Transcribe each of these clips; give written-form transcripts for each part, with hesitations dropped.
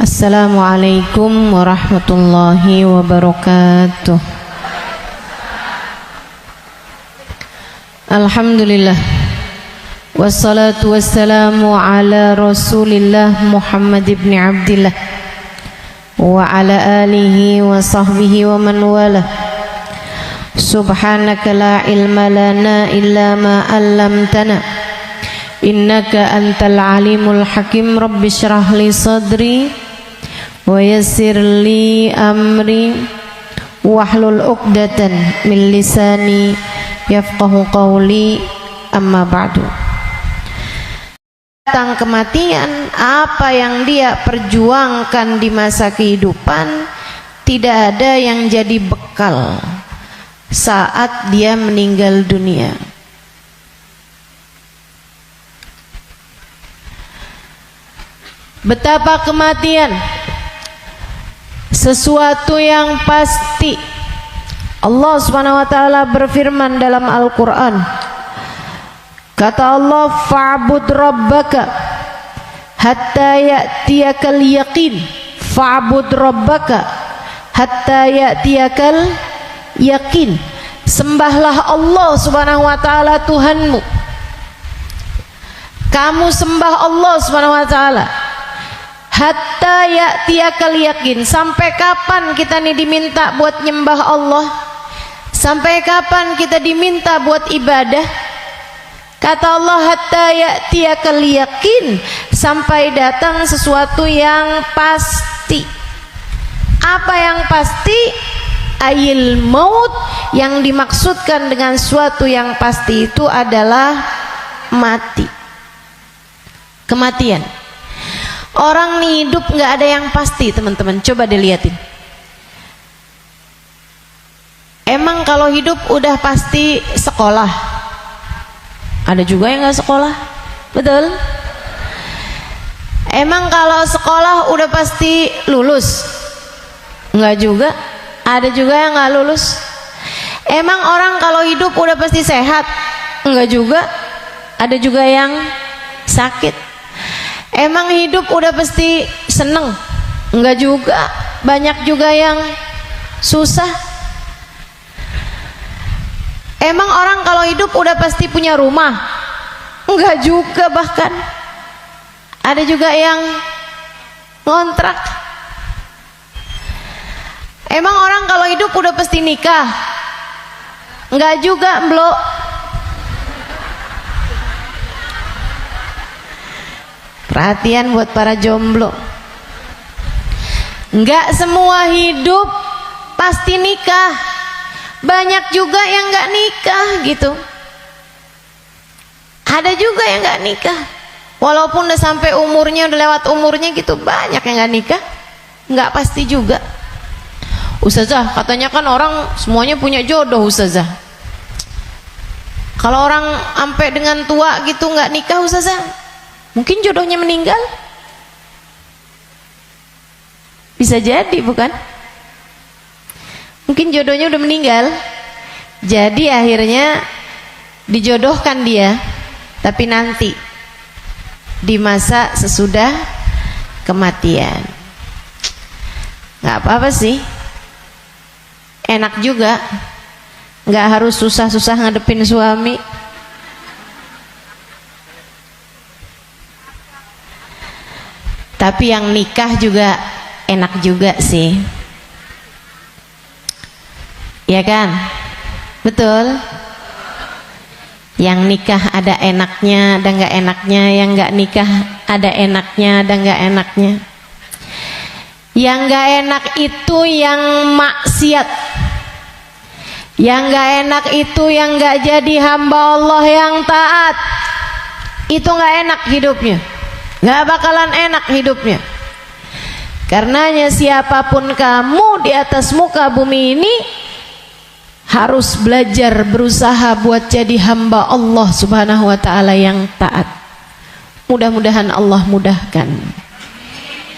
Assalamualaikum warahmatullahi wabarakatuh. Alhamdulillah, wassalatu wassalamu ala rasulillah Muhammad ibn Abdillah wa ala alihi wa sahbihi wa man wala. Subhanaka la ilma lana illa ma 'allamtana innaka antal alimul hakim. Rabbi shrah li sadri wa yassir li amri wahlul 'uqdatan min lisani yafqahu qawli. Amma ba'du. Tentang kematian, apa yang dia perjuangkan di masa kehidupan tidak ada yang jadi bekal saat dia meninggal dunia. Betapa kematian sesuatu yang pasti. Allah Subhanahu wa taala berfirman dalam Al-Qur'an. Kata Allah, "Fa'bud rabbaka hatta ya'tiyakal yaqin." Fa'bud rabbaka hatta ya'tiyakal yaqin. Sembahlah Allah Subhanahu wa taala Tuhanmu. Kamu sembah Allah Subhanahu wa taala hatta ya'tiyakal yaqin. Sampai kapan kita nih diminta buat nyembah Allah? Sampai kapan kita diminta buat ibadah? Kata Allah, hatta ya'tiyakal yaqin, sampai datang sesuatu yang pasti. Apa yang pasti? Ayil maut. Yang dimaksudkan dengan sesuatu yang pasti itu adalah mati, kematian. Orang nih hidup nggak ada yang pasti, teman-teman. Coba dilihatin. Emang kalau hidup udah pasti sekolah? Ada juga yang nggak sekolah, betul? Emang kalau sekolah udah pasti lulus? Nggak juga. Ada juga yang nggak lulus. Emang orang kalau hidup udah pasti sehat? Nggak juga. Ada juga yang sakit. Emang hidup udah pasti seneng? Enggak juga. Banyak juga yang susah. Emang orang kalau hidup udah pasti punya rumah? Enggak juga, bahkan ada juga yang ngontrak. Emang orang kalau hidup udah pasti nikah? Enggak juga, Mbok. Perhatian buat para jomblo. Enggak semua hidup pasti nikah. Banyak juga yang enggak nikah gitu. Ada juga yang enggak nikah. Walaupun udah sampai umurnya, udah lewat umurnya gitu, banyak yang enggak nikah. Enggak pasti juga. Ustazah, katanya kan orang semuanya punya jodoh, Ustazah. Kalau orang sampai dengan tua gitu enggak nikah, Ustazah, mungkin jodohnya meninggal. Bisa jadi, bukan? Mungkin jodohnya udah meninggal. Jadi akhirnya dijodohkan dia, tapi nanti di masa sesudah kematian. Gak apa-apa sih, enak juga. Gak harus susah-susah ngadepin suami. Tapi yang nikah juga enak juga sih, ya kan? Betul. Yang nikah ada enaknya, ada nggak enaknya. Yang nggak nikah ada enaknya, ada nggak enaknya. Yang nggak enak itu yang maksiat. Yang nggak enak itu yang nggak jadi hamba Allah yang taat. Itu nggak enak hidupnya. Nggak bakalan enak hidupnya. Karenanya siapapun kamu di atas muka bumi ini harus belajar, berusaha buat jadi hamba Allah Subhanahu wa taala yang taat. Mudah-mudahan Allah mudahkan.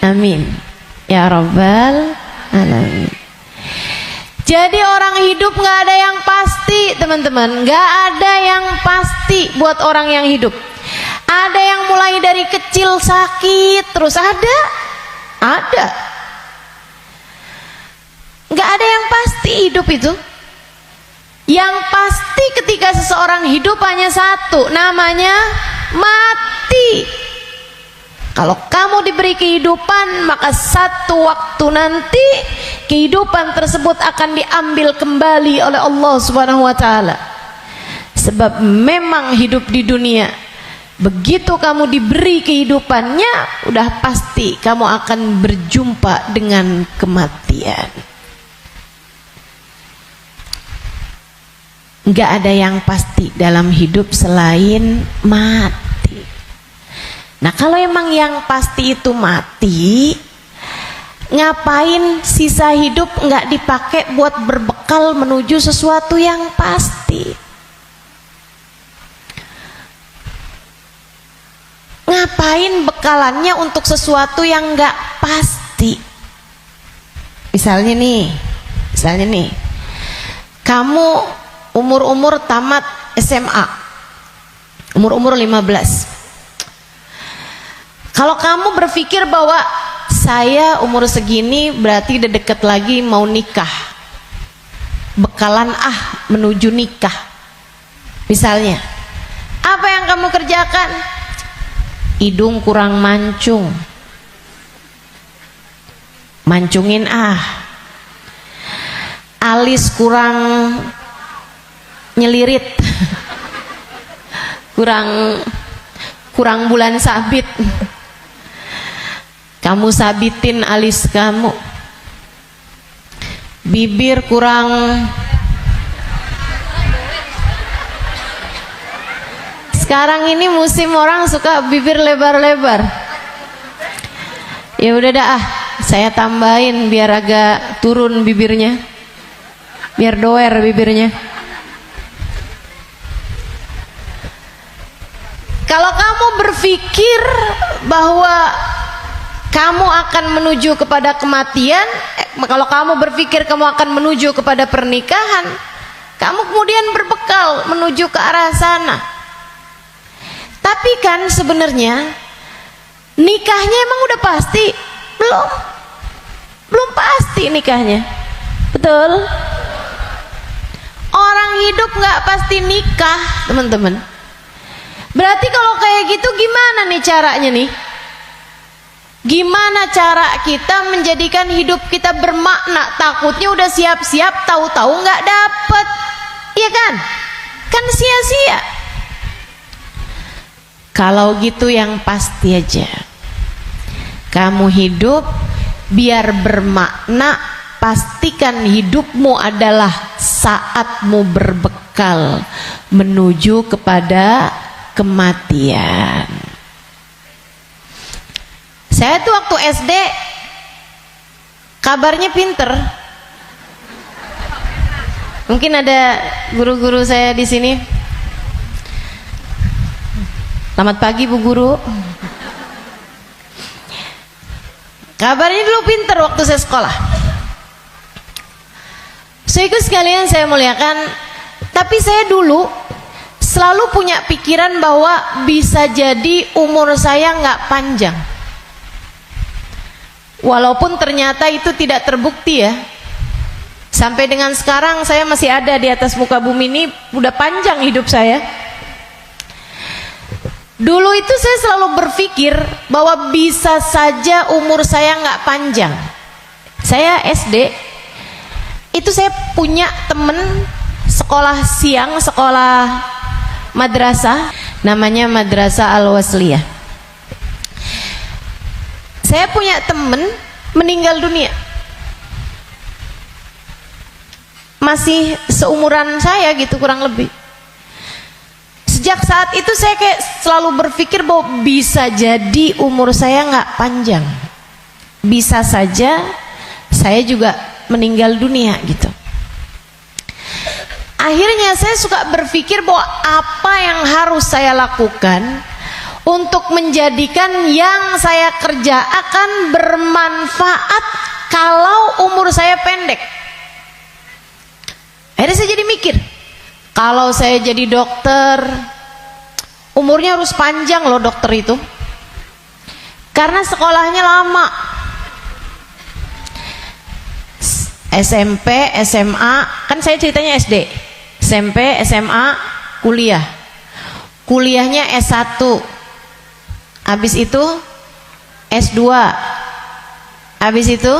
Amin ya rabbal alamin. Jadi orang hidup nggak ada yang pasti, teman-teman. Nggak ada yang pasti buat orang yang hidup. Ada yang mulai dari kecil sakit terus, ada Ada. Nggak ada yang pasti hidup itu. Yang pasti ketika seseorang hidup hanya satu, namanya mati. Kalau kamu diberi kehidupan, maka satu waktu nanti kehidupan tersebut akan diambil kembali oleh Allah Subhanahu wa taala. Sebab memang hidup di dunia, begitu kamu diberi kehidupannya, udah pasti kamu akan berjumpa dengan kematian. Nggak ada yang pasti dalam hidup selain mati. Nah, kalau emang yang pasti itu mati, ngapain sisa hidup nggak dipakai buat berbekal menuju sesuatu yang pasti? Ngapain bekalannya untuk sesuatu yang nggak pasti? Misalnya nih, kamu umur tamat SMA, umur 15. Kalau kamu berpikir bahwa saya umur segini berarti udah deket lagi mau nikah, bekalan menuju nikah. Misalnya, apa yang kamu kerjakan? Hidung kurang mancung, mancungin alis kurang nyelirit, kurang bulan sabit, kamu sabitin alis kamu. Bibir kurang sekarang ini musim orang suka bibir lebar-lebar. Ya udah dah, saya tambahin biar agak turun bibirnya, biar doer bibirnya. Kalau kamu berpikir bahwa kamu akan menuju kepada kematian, kalau kamu berpikir kamu akan menuju kepada pernikahan, kamu kemudian berbekal menuju ke arah sana. Tapi kan sebenarnya nikahnya emang udah pasti? Belum pasti nikahnya. Betul? Orang hidup nggak pasti nikah, teman-teman. Berarti kalau kayak gitu gimana nih caranya nih? Gimana cara kita menjadikan hidup kita bermakna? Takutnya udah siap-siap, tahu-tahu nggak dapet, iya kan? Kan sia-sia. Kalau gitu yang pasti aja, kamu hidup biar bermakna, pastikan hidupmu adalah saatmu berbekal menuju kepada kematian. Saya tuh waktu SD kabarnya pinter. Mungkin ada guru-guru saya di sini. Selamat pagi Bu Guru. Kabarnya dulu pinter waktu saya sekolah. Saudaraku sekalian saya muliakan, tapi saya dulu selalu punya pikiran bahwa bisa jadi umur saya nggak panjang. Walaupun ternyata itu tidak terbukti ya. Sampai dengan sekarang saya masih ada di atas muka bumi ini, udah panjang hidup saya. Dulu itu saya selalu berpikir bahwa bisa saja umur saya nggak panjang. Saya SD, itu saya punya temen sekolah siang, sekolah madrasah, namanya Madrasah Al-Wasliyah. Saya punya temen meninggal dunia, masih seumuran saya gitu kurang lebih. Sejak saat itu saya kayak selalu berpikir bahwa bisa jadi umur saya nggak panjang, bisa saja saya juga meninggal dunia gitu. Akhirnya saya suka berpikir bahwa apa yang harus saya lakukan untuk menjadikan yang saya kerja akan bermanfaat kalau umur saya pendek. Akhirnya saya jadi mikir, kalau saya jadi dokter, umurnya harus panjang loh dokter itu. Karena sekolahnya lama. SMP, SMA, kan saya ceritanya SD, SMP, SMA, kuliah. Kuliahnya S1, habis itu S2, habis itu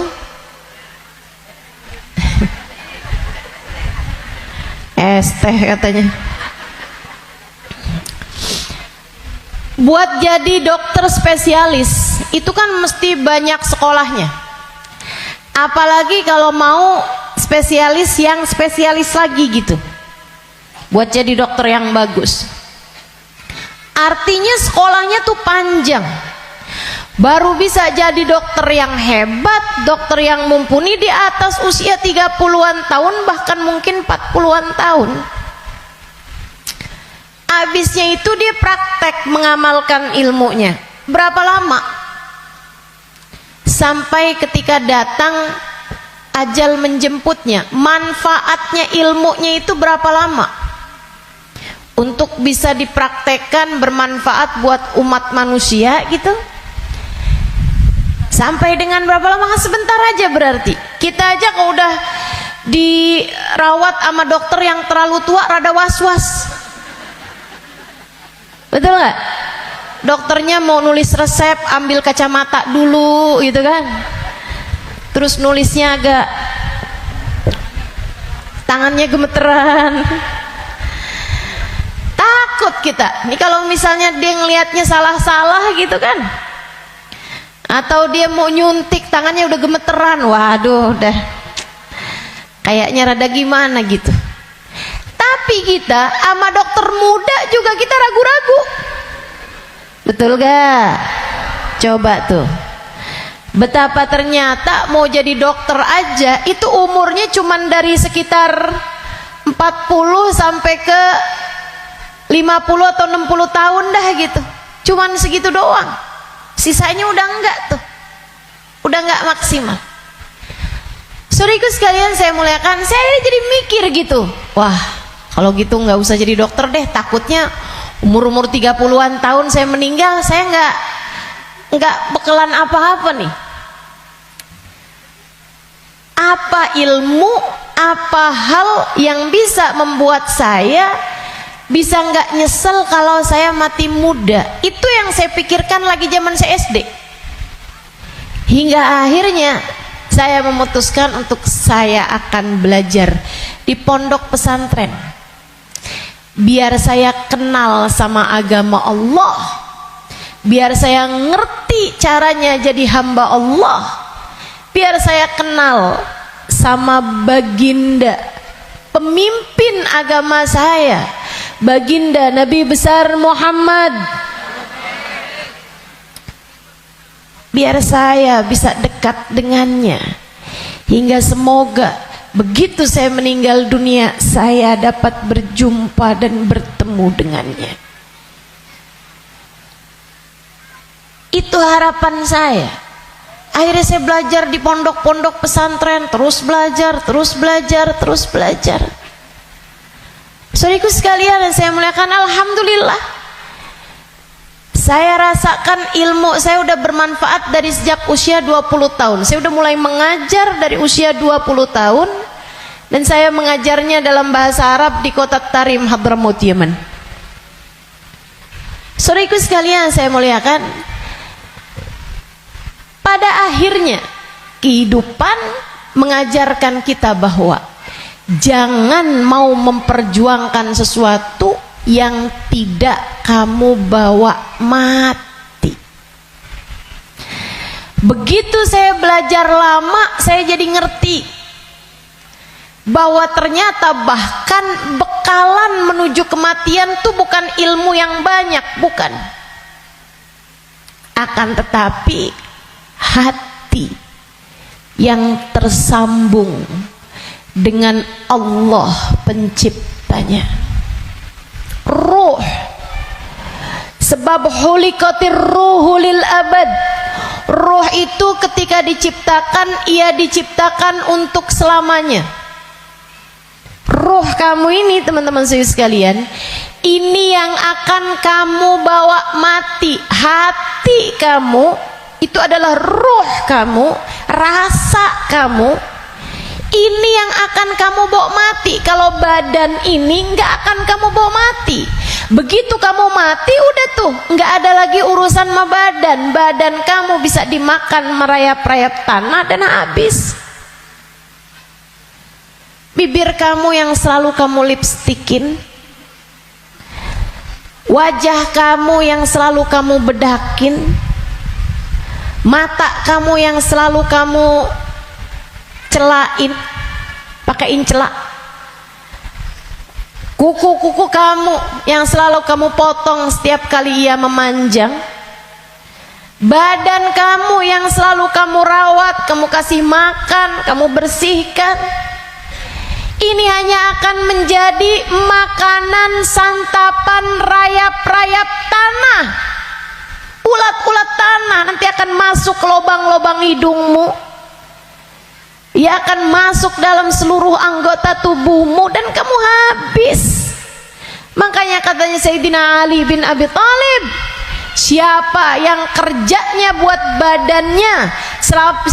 ST katanya. Buat jadi dokter spesialis itu kan mesti banyak sekolahnya, apalagi kalau mau spesialis yang spesialis lagi gitu. Buat jadi dokter yang bagus, artinya sekolahnya tuh panjang. Baru bisa jadi dokter yang hebat, dokter yang mumpuni di atas usia 30-an tahun, bahkan mungkin 40-an tahun. Habisnya itu dia praktek mengamalkan ilmunya. Berapa lama? Sampai ketika datang ajal menjemputnya. Manfaatnya ilmunya itu berapa lama? Untuk bisa dipraktekkan bermanfaat buat umat manusia gitu. Sampai dengan berapa lama? Sebentar aja berarti. Kita aja kalau udah dirawat sama dokter yang terlalu tua rada was-was. Betul nggak? Dokternya mau nulis resep, ambil kacamata dulu gitu kan. Terus nulisnya agak, tangannya gemeteran. Takut kita. Ini kalau misalnya dia ngelihatnya salah-salah gitu kan. Atau dia mau nyuntik, tangannya udah gemeteran. Waduh, udah kayaknya rada gimana gitu. Tapi kita sama dokter muda juga kita ragu-ragu. Betul gak? Coba tuh, betapa ternyata mau jadi dokter aja itu umurnya cuman dari sekitar 40 sampai ke 50 atau 60 tahun dah gitu. Cuman segitu doang. Sisanya udah enggak tuh, udah enggak maksimal. Saudaraku sekalian saya muliakan, saya jadi mikir gitu, wah kalau gitu nggak usah jadi dokter deh. Takutnya umur 30-an tahun saya meninggal, saya nggak bekalan apa-apa nih. Apa ilmu, apa hal yang bisa membuat saya bisa nggak nyesel kalau saya mati muda? Itu yang saya pikirkan lagi zaman saya SD. Hingga akhirnya saya memutuskan untuk saya akan belajar di pondok pesantren. Biar saya kenal sama agama Allah, biar saya ngerti caranya jadi hamba Allah, biar saya kenal sama baginda pemimpin agama saya, baginda Nabi besar Muhammad. Biar saya bisa dekat dengannya, hingga semoga begitu saya meninggal dunia saya dapat berjumpa dan bertemu dengannya. Itu harapan saya. Akhirnya saya belajar di pondok-pondok pesantren, terus belajar, terus belajar, terus belajar. Saudaraku sekalian yang saya muliakan, alhamdulillah saya rasakan ilmu saya udah bermanfaat dari sejak usia 20 tahun. Saya udah mulai mengajar dari usia 20 tahun, dan saya mengajarnya dalam bahasa Arab di kota Tarim, Hadramaut, Yaman. Saudaraku sekalian saya muliakan, pada akhirnya kehidupan mengajarkan kita bahwa jangan mau memperjuangkan sesuatu yang tidak kamu bawa mati. Begitu saya belajar lama, saya jadi ngerti bahwa ternyata bahkan bekalan menuju kematian itu bukan ilmu yang banyak, bukan. Akan tetapi hati yang tersambung dengan Allah penciptanya. Ruh, sebab hulikatir ruhu lil abad. Ruh itu ketika diciptakan, ia diciptakan untuk selamanya. Ruh kamu ini teman-teman sekalian, ini yang akan kamu bawa mati. Hati kamu itu adalah ruh kamu, rasa kamu, Ini yang akan kamu bawa mati. Kalau badan ini nggak akan kamu bawa mati. Begitu kamu mati, udah tuh nggak ada lagi urusan sama badan. Badan kamu bisa dimakan merayap-rayap tanah dan habis. Bibir kamu yang selalu kamu lipstikin, wajah kamu yang selalu kamu bedakin, mata kamu yang selalu kamu celain, pakaiin celak, kuku-kuku kamu yang selalu kamu potong setiap kali ia memanjang, badan kamu yang selalu kamu rawat, kamu kasih makan, kamu bersihkan, ini hanya akan menjadi makanan santapan rayap-rayap tanah, ulat-ulat tanah. Nanti akan masuk ke lubang-lubang hidungmu, ia akan masuk dalam seluruh anggota tubuhmu dan kamu habis. Makanya katanya Sayyidina Ali bin Abi Thalib, siapa yang kerjanya buat badannya,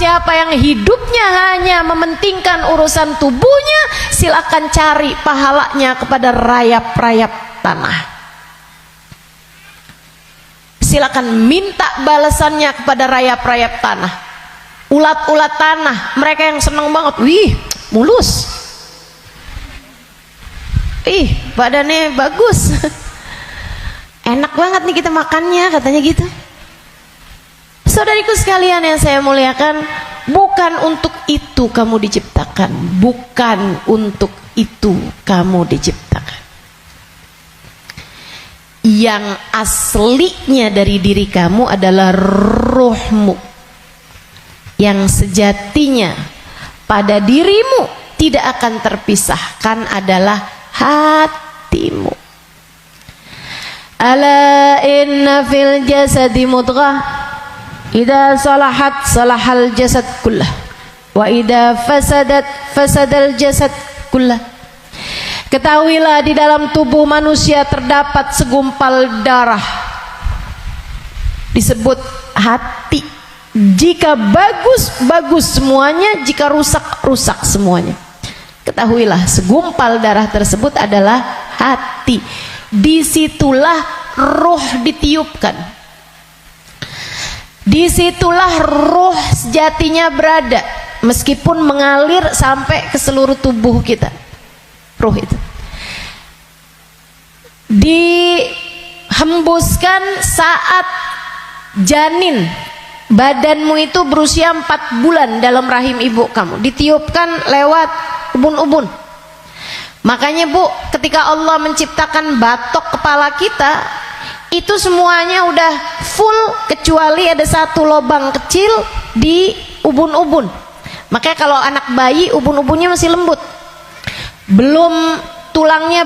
siapa yang hidupnya hanya mementingkan urusan tubuhnya, silakan cari pahalanya kepada rayap-rayap tanah. Silakan minta balasannya kepada rayap-rayap tanah, ulat-ulat tanah. Mereka yang senang banget, wih mulus, ih badannya bagus, enak banget nih kita makannya, katanya gitu. Saudariku sekalian yang saya muliakan, bukan untuk itu kamu diciptakan, bukan untuk itu kamu diciptakan. Yang aslinya dari diri kamu adalah ruhmu, yang sejatinya pada dirimu tidak akan terpisahkan adalah hatimu. Ala inna fil jasadi mudghah, idza salahat salahal jasad kullah, wa idza fasadat fasadal jasad kullah. Ketahuilah, di dalam tubuh manusia terdapat segumpal darah, disebut hati. Jika bagus, bagus semuanya, jika rusak, rusak semuanya. Ketahuilah, segumpal darah tersebut adalah hati. Disitulah ruh ditiupkan, disitulah ruh sejatinya berada, meskipun mengalir sampai ke seluruh tubuh kita. Ruh itu dihembuskan saat janin badanmu itu berusia 4 bulan dalam rahim ibu kamu, ditiupkan lewat ubun-ubun. Makanya Bu, ketika Allah menciptakan batok kepala kita, itu semuanya udah full kecuali ada satu lubang kecil di ubun-ubun. Makanya kalau anak bayi ubun-ubunnya masih lembut, tulangnya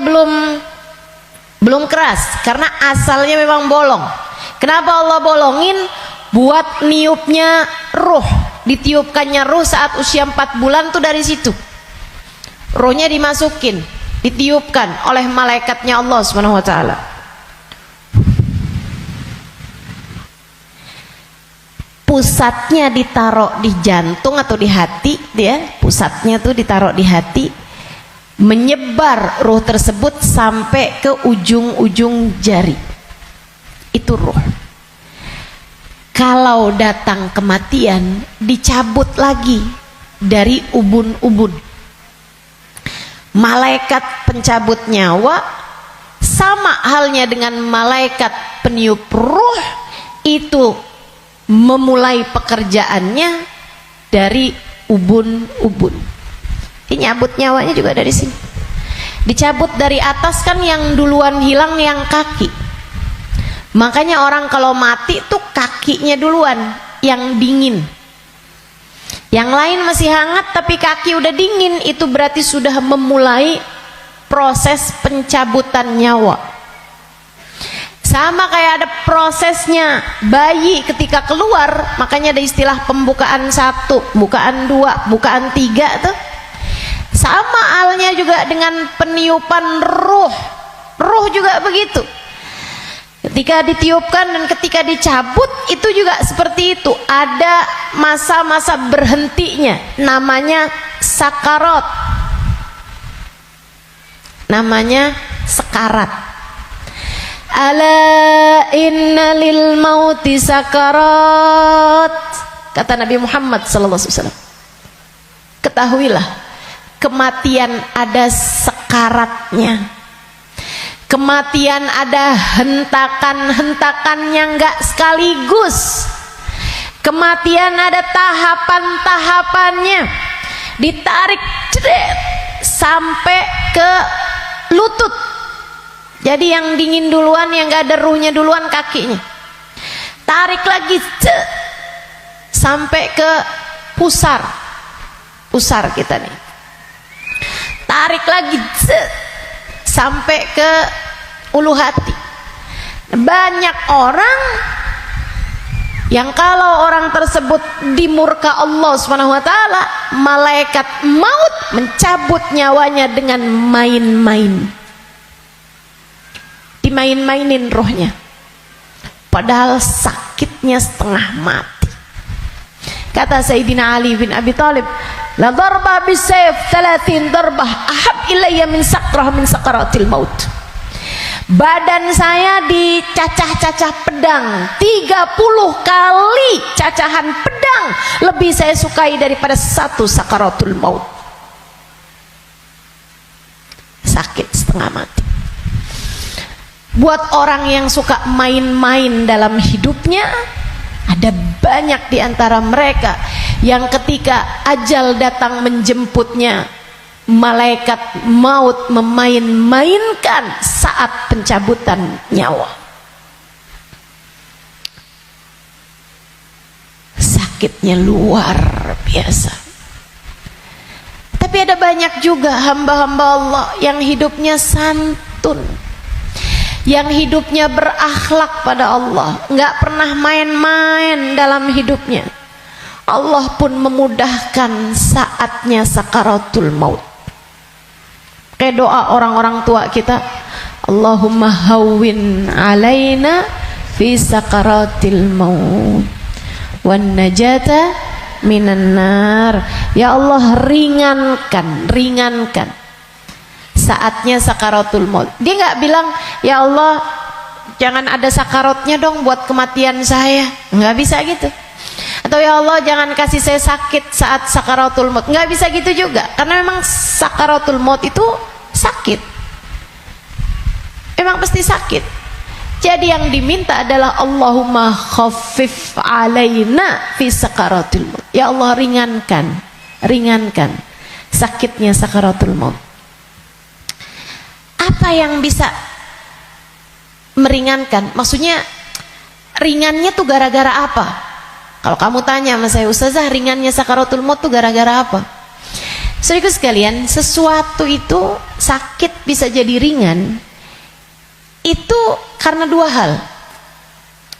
belum keras, karena asalnya memang bolong. Kenapa Allah bolongin? Buat niupnya ruh, ditiupkannya ruh saat usia 4 bulan tuh dari situ. Rohnya dimasukin, ditiupkan oleh malaikatnya Allah Subhanahu wa taala. Pusatnya ditaruh di jantung atau di hati, dia pusatnya tuh ditaruh di hati, menyebar ruh tersebut sampai ke ujung-ujung jari. Itu ruh. Kalau datang kematian, dicabut lagi dari ubun-ubun. Malaikat pencabut nyawa sama halnya dengan malaikat peniup ruh, itu memulai pekerjaannya dari ubun-ubun. Nyabut nyawanya juga dari sini. Dicabut dari atas, kan yang duluan hilang yang kaki. Makanya orang kalau mati tuh kakinya duluan yang dingin. Yang lain masih hangat tapi kaki udah dingin, itu berarti sudah memulai proses pencabutan nyawa. Sama kayak ada prosesnya bayi ketika keluar, makanya ada istilah pembukaan 1, bukaan 2, bukaan 3 tuh. Sama halnya juga dengan peniupan ruh. Ruh juga begitu. Ketika ditiupkan dan ketika dicabut itu juga seperti itu. Ada masa-masa berhentinya, namanya sakarat, namanya sekarat. Ala inna lil mauti sakarat, kata Nabi Muhammad SAW. Ketahuilah, kematian ada sekaratnya. Kematian ada hentakan-hentakannya, enggak sekaligus. Kematian ada tahapan-tahapannya. Ditarik jeret, sampai ke lutut. Jadi yang dingin duluan, yang gak ada ruhnya duluan kakinya. Tarik lagi sampai ke pusar. Pusar kita nih. Tarik lagi sampai ke ulu hati. Banyak orang yang kalau orang tersebut dimurka Allah SWT, malaikat maut mencabut nyawanya dengan main-main. Dimain-mainin rohnya, padahal sakitnya setengah mati. Kata Sayyidina Ali bin Abi Thalib, la darba bisayf 30 darbah ahab ilayya min sakrah min sakaratil maut. Badan saya dicacah-cacah pedang 30 kali cacahan pedang lebih saya sukai daripada satu sakaratul maut. Sakit setengah mati. Buat orang yang suka main-main dalam hidupnya, ada banyak di antara mereka yang ketika ajal datang menjemputnya, malaikat maut memain-mainkan saat pencabutan nyawa. Sakitnya luar biasa. Tapi ada banyak juga hamba-hamba Allah yang hidupnya santun, yang hidupnya berakhlak pada Allah, nggak pernah main-main dalam hidupnya. Allah pun memudahkan saatnya sakaratul maut. Kayak doa orang-orang tua kita, Allahumma hawwin alaina fi sakaratil maut wan najata minan nar. Ya Allah, ringankan saatnya sakaratul maut. Dia nggak bilang, ya Allah jangan ada sakaratnya dong buat kematian saya, nggak bisa gitu. Atau ya Allah jangan kasih saya sakit saat sakaratul maut, nggak bisa gitu juga. Karena memang sakaratul maut itu sakit, memang pasti sakit. Jadi yang diminta adalah Allahumma khaffif alaina fi sakaratul maut. Ya Allah ringankan sakitnya sakaratul maut. Apa yang bisa meringankan? Maksudnya ringannya tuh gara-gara apa? Kalau kamu tanya sama saya, Ustazah, ringannya sakaratul maut tuh gara-gara apa? Saudaraku sekalian, sesuatu itu sakit bisa jadi ringan itu karena dua hal.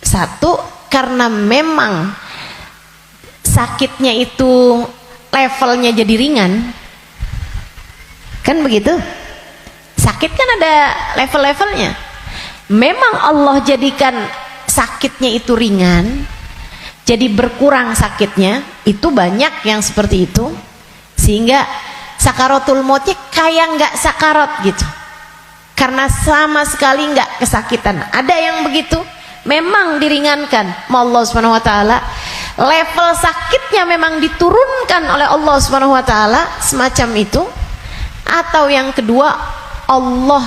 Satu, karena memang sakitnya itu levelnya jadi ringan. Kan begitu? Sakit kan ada level-levelnya. Memang Allah jadikan sakitnya itu ringan, jadi berkurang sakitnya. Itu banyak yang seperti itu, sehingga sakaratul mautnya kayak nggak sakarat gitu, karena sama sekali nggak kesakitan. Ada yang begitu, memang diringankan Allah Subhanahu Wa Taala. Level sakitnya memang diturunkan oleh Allah Subhanahu Wa Taala, semacam itu. Atau yang kedua, Allah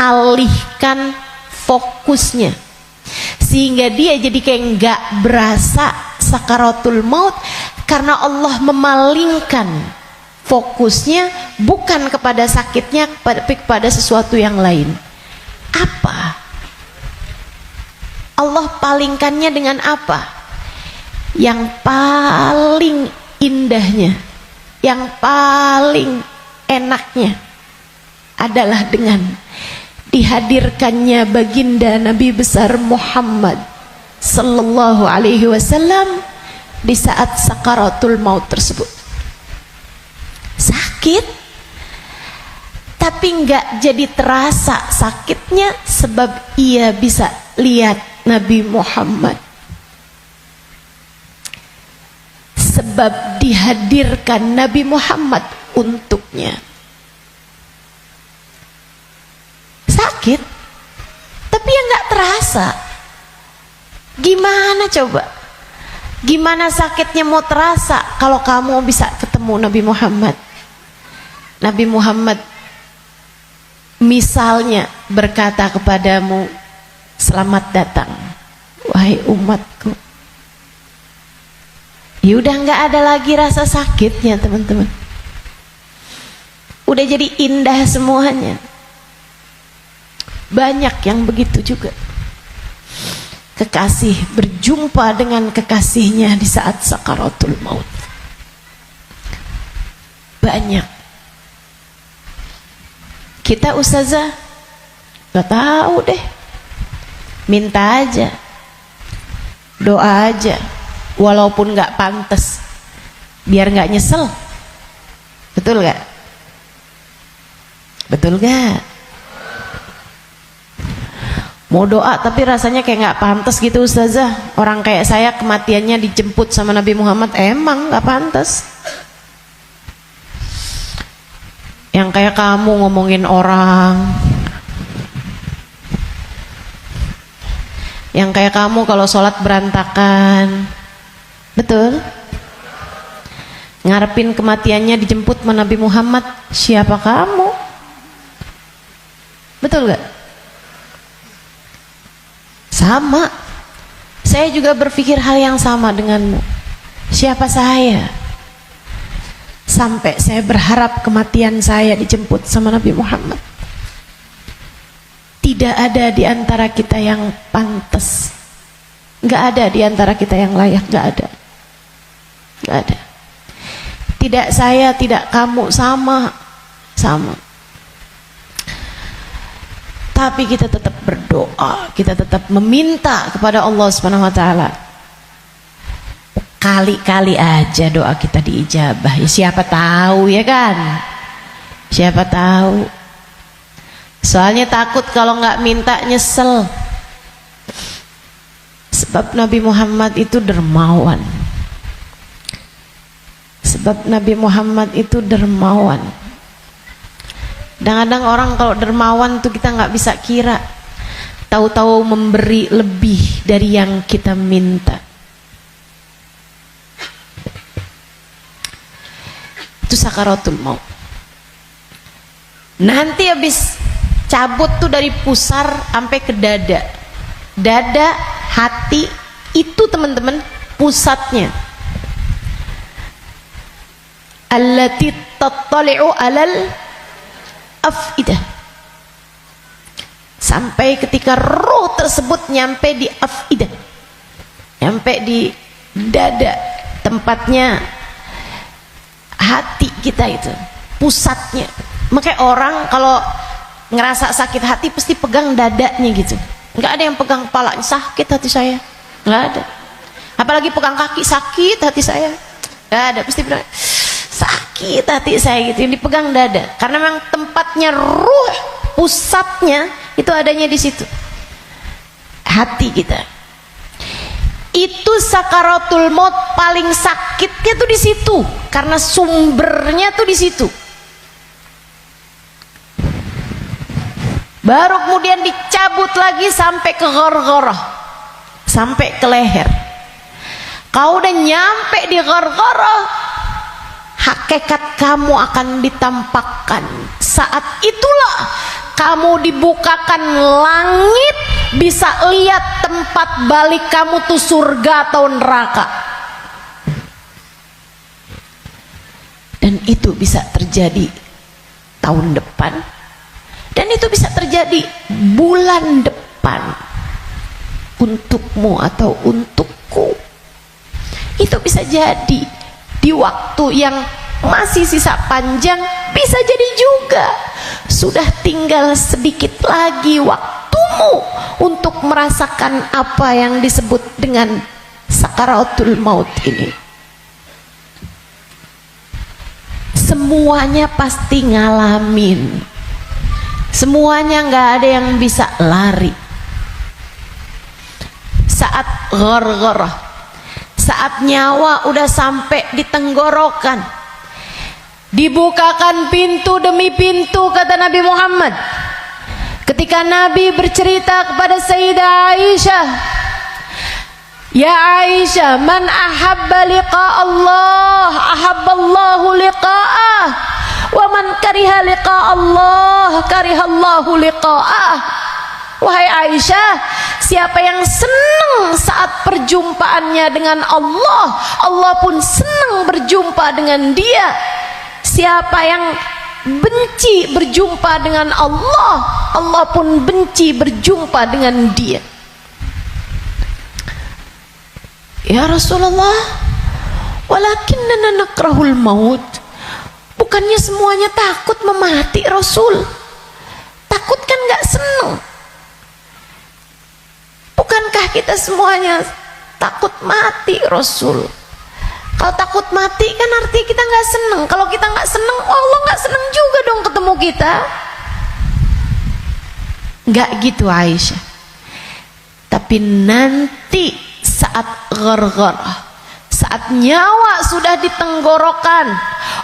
alihkan fokusnya sehingga dia jadi kayak nggak berasa sakaratul maut, karena Allah memalingkan fokusnya bukan kepada sakitnya, tapi kepada sesuatu yang lain. Apa? Allah palingkannya dengan apa? Yang paling indahnya, yang paling enaknya adalah dengan dihadirkannya baginda Nabi besar Muhammad sallallahu alaihi wasallam di saat sakaratul maut tersebut. Sakit, tapi nggak jadi terasa sakitnya sebab ia bisa lihat Nabi Muhammad. sebab dihadirkan Nabi Muhammad untuknya. Sakit, tapi yang nggak terasa. Gimana coba? Gimana sakitnya mau terasa kalau kamu bisa ketemu Nabi Muhammad? Nabi Muhammad misalnya berkata kepadamu, selamat datang wahai umatku. Ya udah nggak ada lagi rasa sakitnya teman-teman. Udah jadi indah semuanya. Banyak yang begitu juga. Kekasih berjumpa dengan kekasihnya di saat sakaratul maut. Banyak. Kita ustazah gak tahu deh. Minta aja, doa aja, walaupun gak pantas, biar gak nyesel. Betul gak? Betul gak? Mau doa tapi rasanya kayak nggak pantas gitu ustazah. Orang kayak saya kematiannya dijemput sama Nabi Muhammad, emang nggak pantas. Yang kayak kamu ngomongin orang, yang kayak kamu kalau sholat berantakan, betul? Ngarepin kematiannya dijemput sama Nabi Muhammad, siapa kamu? Betul gak? Sama, saya juga berpikir hal yang sama denganmu. Siapa saya? Sampai saya berharap kematian saya dijemput sama Nabi Muhammad. Tidak ada di antara kita yang pantas. Gak ada di antara kita yang layak, gak ada. Gak ada. Tidak saya, tidak kamu, sama. Tapi kita tetap berdoa, kita tetap meminta kepada Allah Subhanahu wa taala. Kali-kali aja doa kita diijabah. Ya siapa tahu ya kan? Siapa tahu. Soalnya takut kalau nggak minta nyesel. Sebab Nabi Muhammad itu dermawan. Sebab Nabi Muhammad itu dermawan. Kadang-kadang orang kalau dermawan tuh kita nggak bisa kira, tahu-tahu memberi lebih dari yang kita minta. Itu sakaratul maut. Nanti habis cabut tuh dari pusar sampai ke dada, dada, hati itu teman-teman pusatnya. Allati tattali'u alal afidah. Sampai ketika roh tersebut nyampe di afidah, nyampe di dada, tempatnya hati kita itu, pusatnya. Makanya orang kalau ngerasa sakit hati pasti pegang dadanya gitu. Nggak ada yang pegang kepalanya, sakit hati saya, nggak ada. Apalagi pegang kaki, sakit hati saya, nggak ada. Pasti bilang sakit hati saya gitu, yang dipegang dada, karena memang tempatnya ruh, pusatnya itu adanya di situ, hati kita. Itu sakaratul maut paling sakitnya tuh di situ, karena sumbernya tuh di situ. Baru kemudian dicabut lagi sampai ke ghargharah, sampai ke leher. Kau udah nyampe di ghargharah, hakikat kamu akan ditampakkan. Saat itulah kamu dibukakan langit, bisa lihat tempat balik kamu tuh surga atau neraka. Dan itu bisa terjadi tahun depan, dan itu bisa terjadi bulan depan untukmu atau untukku. Itu bisa jadi di waktu yang masih sisa panjang, bisa jadi juga sudah tinggal sedikit lagi waktumu untuk merasakan apa yang disebut dengan sakaratul maut ini. Semuanya pasti ngalamin, semuanya nggak ada yang bisa lari. Saat ghargharah, saat nyawa udah sampai di tenggorokan, dibukakan pintu demi pintu, kata Nabi Muhammad. Ketika Nabi bercerita kepada Sayyidah Aisyah, ya Aisyah, man ahabba liqa Allah ahabballahu liqa'ah, wa man kariha liqa Allah karihallahu liqa'ah. Wahai Aisyah, siapa yang senang saat perjumpaannya dengan Allah, Allah pun senang berjumpa dengan dia. Siapa yang benci berjumpa dengan Allah, Allah pun benci berjumpa dengan dia. Ya Rasulullah, walakinnana nakrahul maut. Bukannya semuanya takut memati, Rasul. Takut kan gak seneng. Bukankah kita semuanya takut mati, Rasul? Kalau takut mati kan artinya kita gak seneng. Kalau kita gak seneng, Allah gak seneng juga dong ketemu kita. Gak gitu Aisyah. Tapi nanti saat ghargharah, saat nyawa sudah di tenggorokan,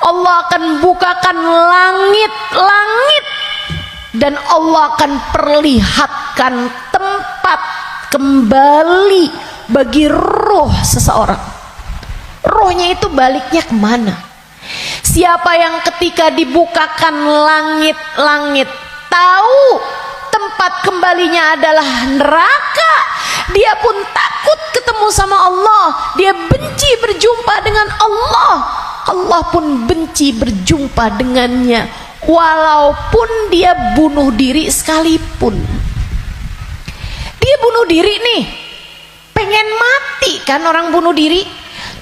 Allah akan bukakan langit-langit dan Allah akan perlihatkan tempat kembali bagi roh seseorang. Rohnya itu baliknya kemana? Siapa yang ketika dibukakan langit-langit tahu tempat kembalinya adalah neraka, dia pun takut ketemu sama Allah, dia benci berjumpa dengan Allah, Allah pun benci berjumpa dengannya, walaupun dia bunuh diri sekalipun. Dia bunuh diri nih, pengen mati kan orang bunuh diri,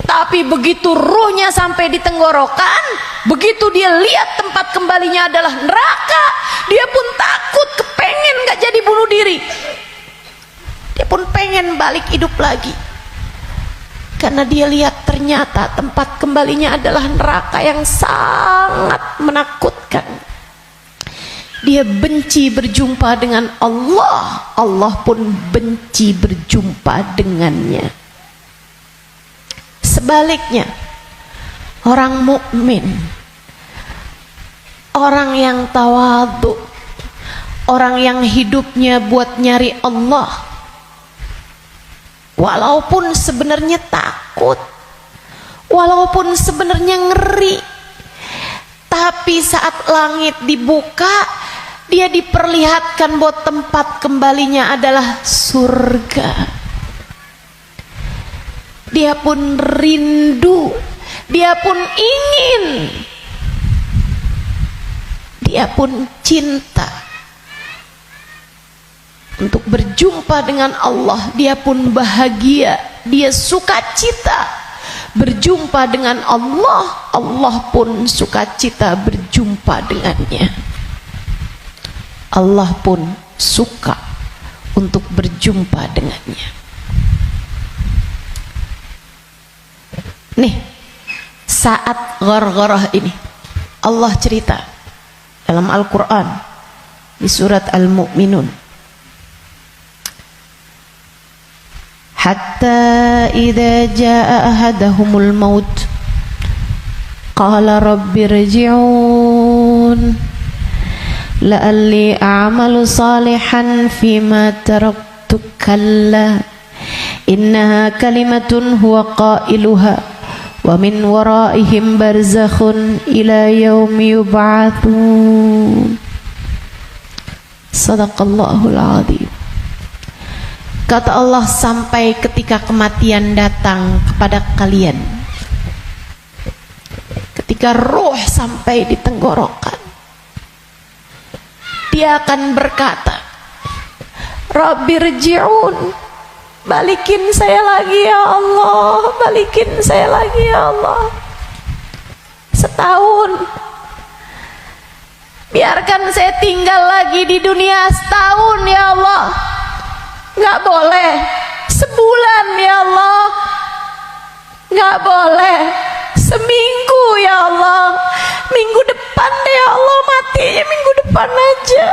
tapi begitu ruhnya sampai di tenggorokan, begitu dia lihat tempat kembalinya adalah neraka, dia pun takut, kepengen gak jadi bunuh diri. Dia pun pengen balik hidup lagi, karena dia lihat ternyata tempat kembalinya adalah neraka yang sangat menakutkan. Dia benci berjumpa dengan Allah, Allah pun benci berjumpa dengannya. Sebaliknya, orang mukmin, orang yang tawadhu, orang yang hidupnya buat nyari Allah, walaupun sebenarnya takut, walaupun sebenarnya ngeri, tapi saat langit dibuka, dia diperlihatkan bahwa tempat kembalinya adalah surga. Dia pun rindu, dia pun ingin, dia pun cinta untuk berjumpa dengan Allah. Dia pun bahagia, dia sukacita berjumpa dengan Allah, Allah pun sukacita berjumpa dengannya. Allah pun suka untuk berjumpa dengannya. Nih, saat ghargharah ini Allah cerita dalam Al-Quran di surat Al-Mu'minun, hatta idza jaa ahadahumul maut qala rabbirji'un la'alli a'malu salihan fima taraktu kalla innaha kalimatun huwa qailuha wa min waraihim barzakhun ila yaumi yub'atsun. Sadaqallahul azim. Kata Allah, sampai ketika kematian datang kepada kalian, ketika roh sampai di tenggorokan, dia akan berkata, Rabbirji'un, balikin saya lagi ya Allah, balikin saya lagi ya Allah. Setahun, biarkan saya tinggal lagi di dunia setahun ya Allah. Nggak boleh sebulan ya Allah, nggak boleh seminggu ya Allah, minggu depan deh ya Allah, matinya minggu depan aja.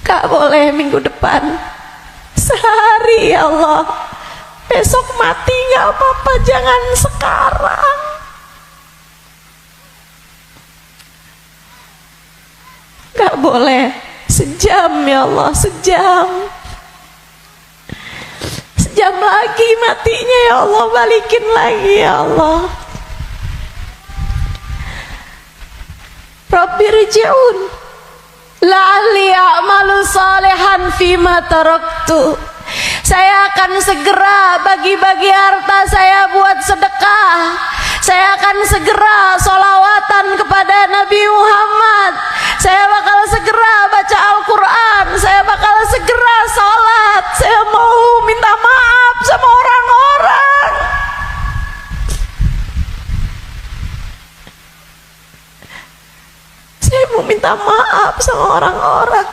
Gak boleh minggu depan, sehari ya Allah, Besok mati nggak apa-apa, jangan sekarang. Nggak boleh. Sejam ya Allah, sejam. Sejam lagi matinya ya Allah, balikin lagi ya Allah. Rabbi rji'un la'alli a'malu salihan fima taraktu. Saya akan segera bagi-bagi harta saya buat sedekah. Saya akan segera sholawatan kepada Nabi Muhammad. Saya bakal segera baca Al-Quran. Saya bakal segera sholat. Saya mau minta maaf sama orang-orang. Saya mau minta maaf sama orang-orang.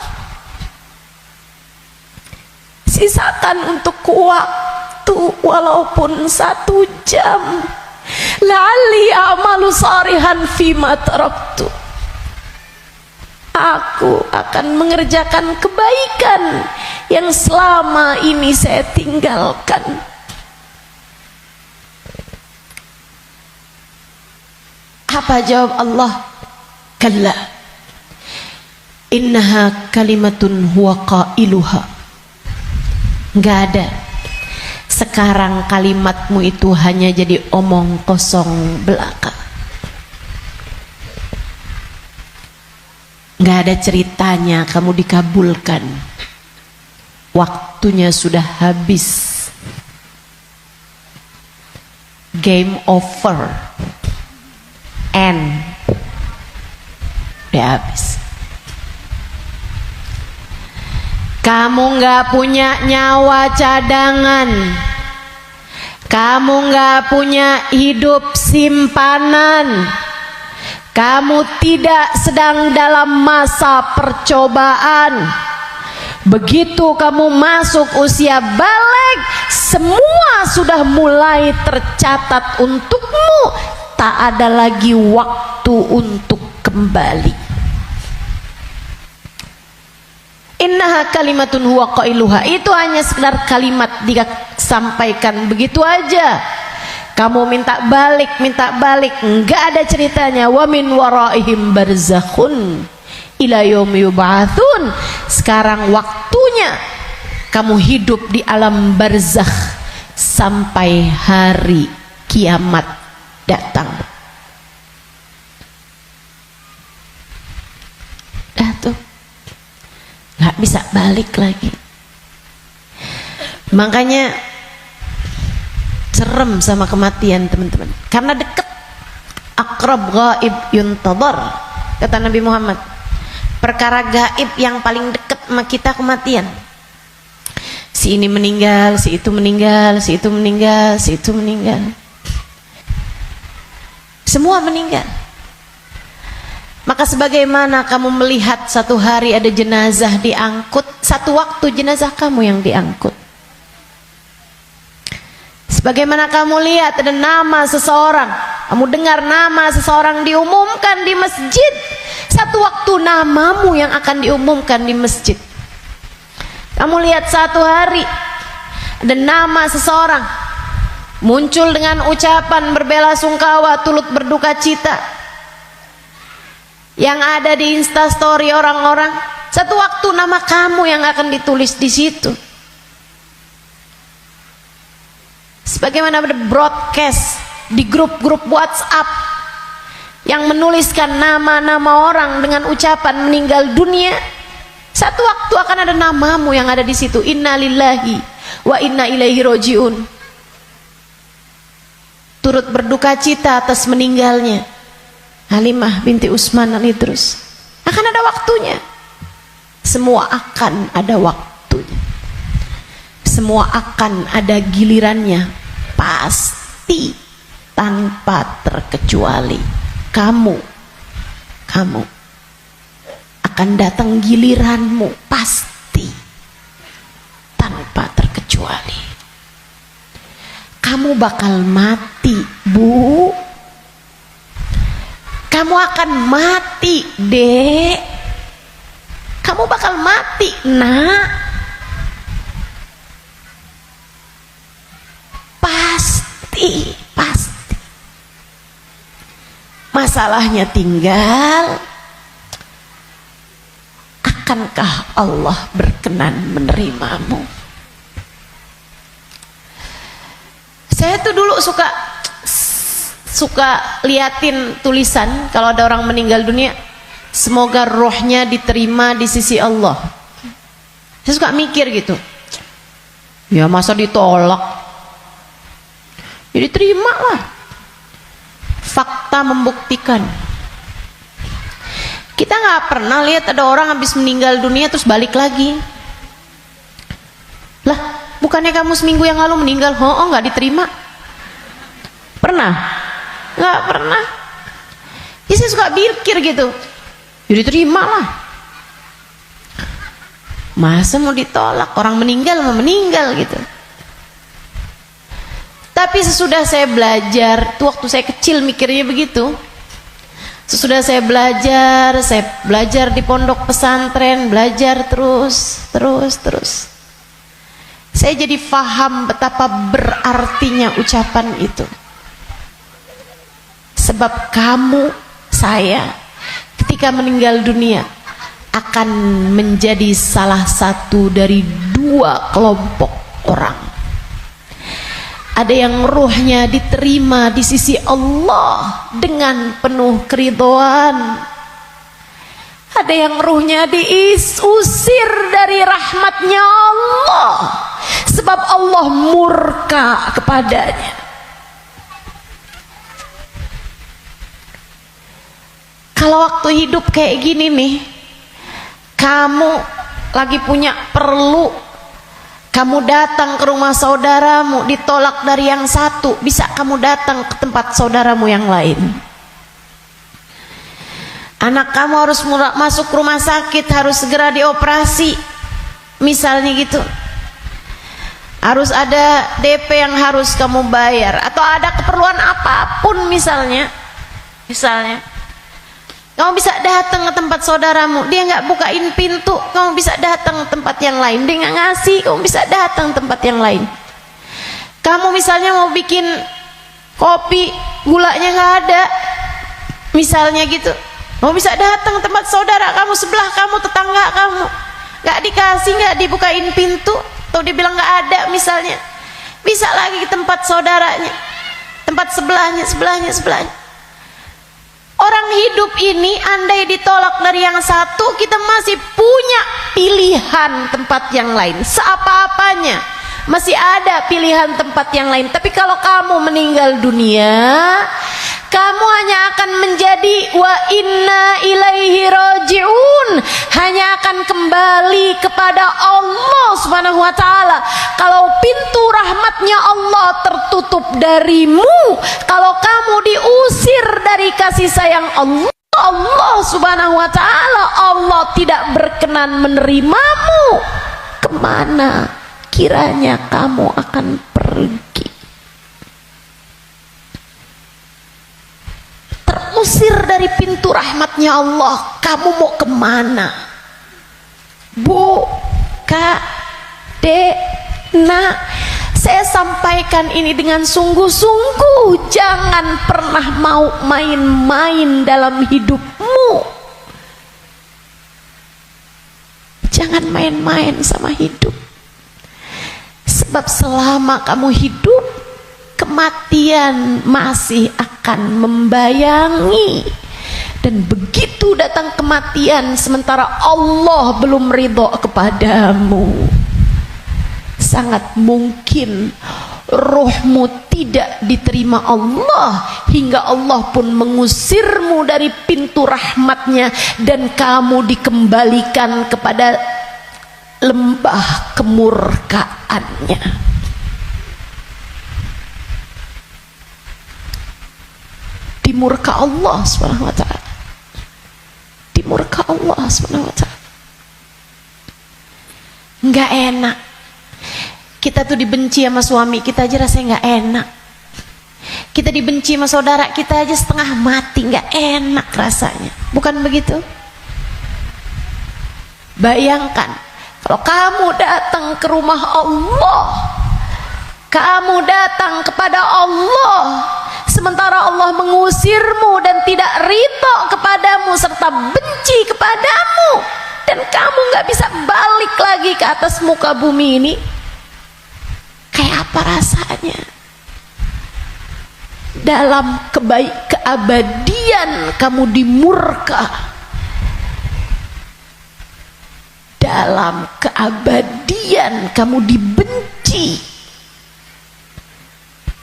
Sisakan untuk waktu walaupun 1 jam. La'alli a'malu salihan fima taraktu. Aku akan mengerjakan kebaikan yang selama ini saya tinggalkan. Apa jawab Allah? Kalla innaha kalimatun huwa qailuha. Enggak ada. Sekarang kalimatmu itu hanya jadi omong kosong belaka. Enggak ada ceritanya kamu dikabulkan. Waktunya sudah habis. Game over. End. Udah habis. Kamu nggak punya nyawa cadangan. Kamu nggak punya hidup simpanan. Kamu tidak sedang dalam masa percobaan. Begitu kamu masuk usia balik, semua sudah mulai tercatat untukmu. Tak ada lagi waktu untuk kembali. Innaha kalimatun huwa qailuha. Itu hanya sekedar kalimat disampaikan begitu aja. Kamu minta balik, enggak ada ceritanya. Wa min waraihim barzakhun ila yaumi yub'atsun. Sekarang waktunya kamu hidup di alam barzakh sampai hari kiamat datang. Dah tuh, nggak bisa balik lagi. Makanya serem sama kematian teman-teman, karena dekat. Aqrab ghaib yuntadhar, kata Nabi Muhammad. Perkara gaib yang paling dekat sama kita kematian. Si ini meninggal, si itu meninggal, si itu meninggal, si itu meninggal. Semua meninggal. Maka sebagaimana kamu melihat satu hari ada jenazah diangkut, satu waktu jenazah kamu yang diangkut. Sebagaimana kamu lihat ada nama seseorang, kamu dengar nama seseorang diumumkan di masjid, satu waktu namamu yang akan diumumkan di masjid. Kamu lihat satu hari ada nama seseorang muncul dengan ucapan berbela-sungkawa, turut berduka cita, yang ada di Instastory orang-orang, satu waktu nama kamu yang akan ditulis di situ. Sebagaimana ada broadcast di grup-grup WhatsApp yang menuliskan nama-nama orang dengan ucapan meninggal dunia, satu waktu akan ada namamu yang ada di situ. Inna lillahi wa inna ilaihi rojiun. Turut berduka cita atas meninggalnya Halimah binti Utsman al-Idrus. Akan ada waktunya. Semua akan ada waktunya. Semua akan ada gilirannya. Pasti, tanpa terkecuali. Kamu akan datang giliranmu. Pasti, tanpa terkecuali. Kamu bakal mati, Bu. Kamu akan mati, Dek. Kamu bakal mati, Nak. pasti. Masalahnya tinggal, akankah Allah berkenan menerimamu? Saya tuh dulu suka liatin tulisan kalau ada orang meninggal dunia, semoga rohnya diterima di sisi Allah. Saya suka mikir gitu, ya masa ditolak, ya diterima lah. Fakta membuktikan. Kita nggak pernah lihat ada orang habis meninggal dunia terus balik lagi. Lah, bukannya kamu seminggu yang lalu meninggal? Oh, nggak diterima. Pernah? Nggak pernah. Ya, saya suka pikir gitu, jadi terima lah. Masa mau ditolak? Orang meninggal mau meninggal gitu. Tapi sesudah saya belajar, tuh waktu saya kecil mikirnya begitu. Sesudah saya belajar di pondok pesantren, belajar terus. Saya jadi faham betapa berartinya ucapan itu. Sebab kamu, saya, ketika meninggal dunia akan menjadi salah satu dari dua kelompok orang. Ada yang ruhnya diterima di sisi Allah dengan penuh keridhaan. Ada yang ruhnya diusir dari rahmatnya Allah, sebab Allah murka kepadanya. Kalau waktu hidup kayak gini nih, kamu lagi punya perlu, kamu datang ke rumah saudaramu, ditolak dari yang satu, bisa kamu datang ke tempat saudaramu yang lain. Anak kamu harus masuk rumah sakit, harus segera dioperasi, misalnya gitu. Harus ada DP yang harus kamu bayar, atau ada keperluan apapun misalnya. Kamu bisa datang ke tempat saudaramu, dia nggak bukain pintu, kamu bisa datang ke tempat yang lain. Dia nggak ngasih, kamu bisa datang ke tempat yang lain. Kamu misalnya mau bikin kopi, gulanya nggak ada, misalnya gitu, kamu bisa datang ke tempat saudara kamu, sebelah kamu, tetangga kamu, nggak dikasih, nggak dibukain pintu, atau dia bilang nggak ada misalnya, bisa lagi ke tempat saudaranya, tempat sebelahnya. Orang hidup ini andai ditolak dari yang satu, kita masih punya pilihan tempat yang lain. Seapa-apanya masih ada pilihan tempat yang lain. Tapi kalau kamu meninggal dunia, kamu hanya akan menjadi wa inna ilaihi raji'un, hanya akan kembali kepada Allah Subhanahu wa ta'ala. Kalau pintu rahmatnya Allah tertutup darimu, kalau kamu diusir dari kasih sayang Allah Subhanahu wa ta'ala, Allah tidak berkenan menerimamu, kemana kiranya kamu akan pergi? Terusir dari pintu rahmatnya Allah, kamu mau kemana? Bu, Kak, Dek, Nak, saya sampaikan ini dengan sungguh-sungguh. Jangan pernah mau main-main dalam hidupmu. Jangan main-main sama hidup. Sebab selama kamu hidup, kematian masih akan membayangi. Dan begitu datang kematian sementara Allah belum ridho kepadamu, sangat mungkin rohmu tidak diterima Allah, hingga Allah pun mengusirmu dari pintu rahmatnya, dan kamu dikembalikan kepada lembah kemurkaannya. Dimurka Allah Subhanahu wa ta'ala. Dimurka Allah Subhanahu wa ta'ala. Enggak enak. Kita tuh dibenci sama suami kita aja rasanya nggak enak. Kita dibenci sama saudara kita aja setengah mati, nggak enak rasanya. Bukan begitu? Bayangkan kalau kamu datang ke rumah Allah, Kamu datang kepada Allah, sementara Allah mengusirmu dan tidak ridho kepadamu serta benci kepadamu, dan kamu nggak bisa balik lagi ke atas muka bumi ini. Kayak apa rasanya? Dalam keabadian kamu dimurka, dalam keabadian kamu dibenci,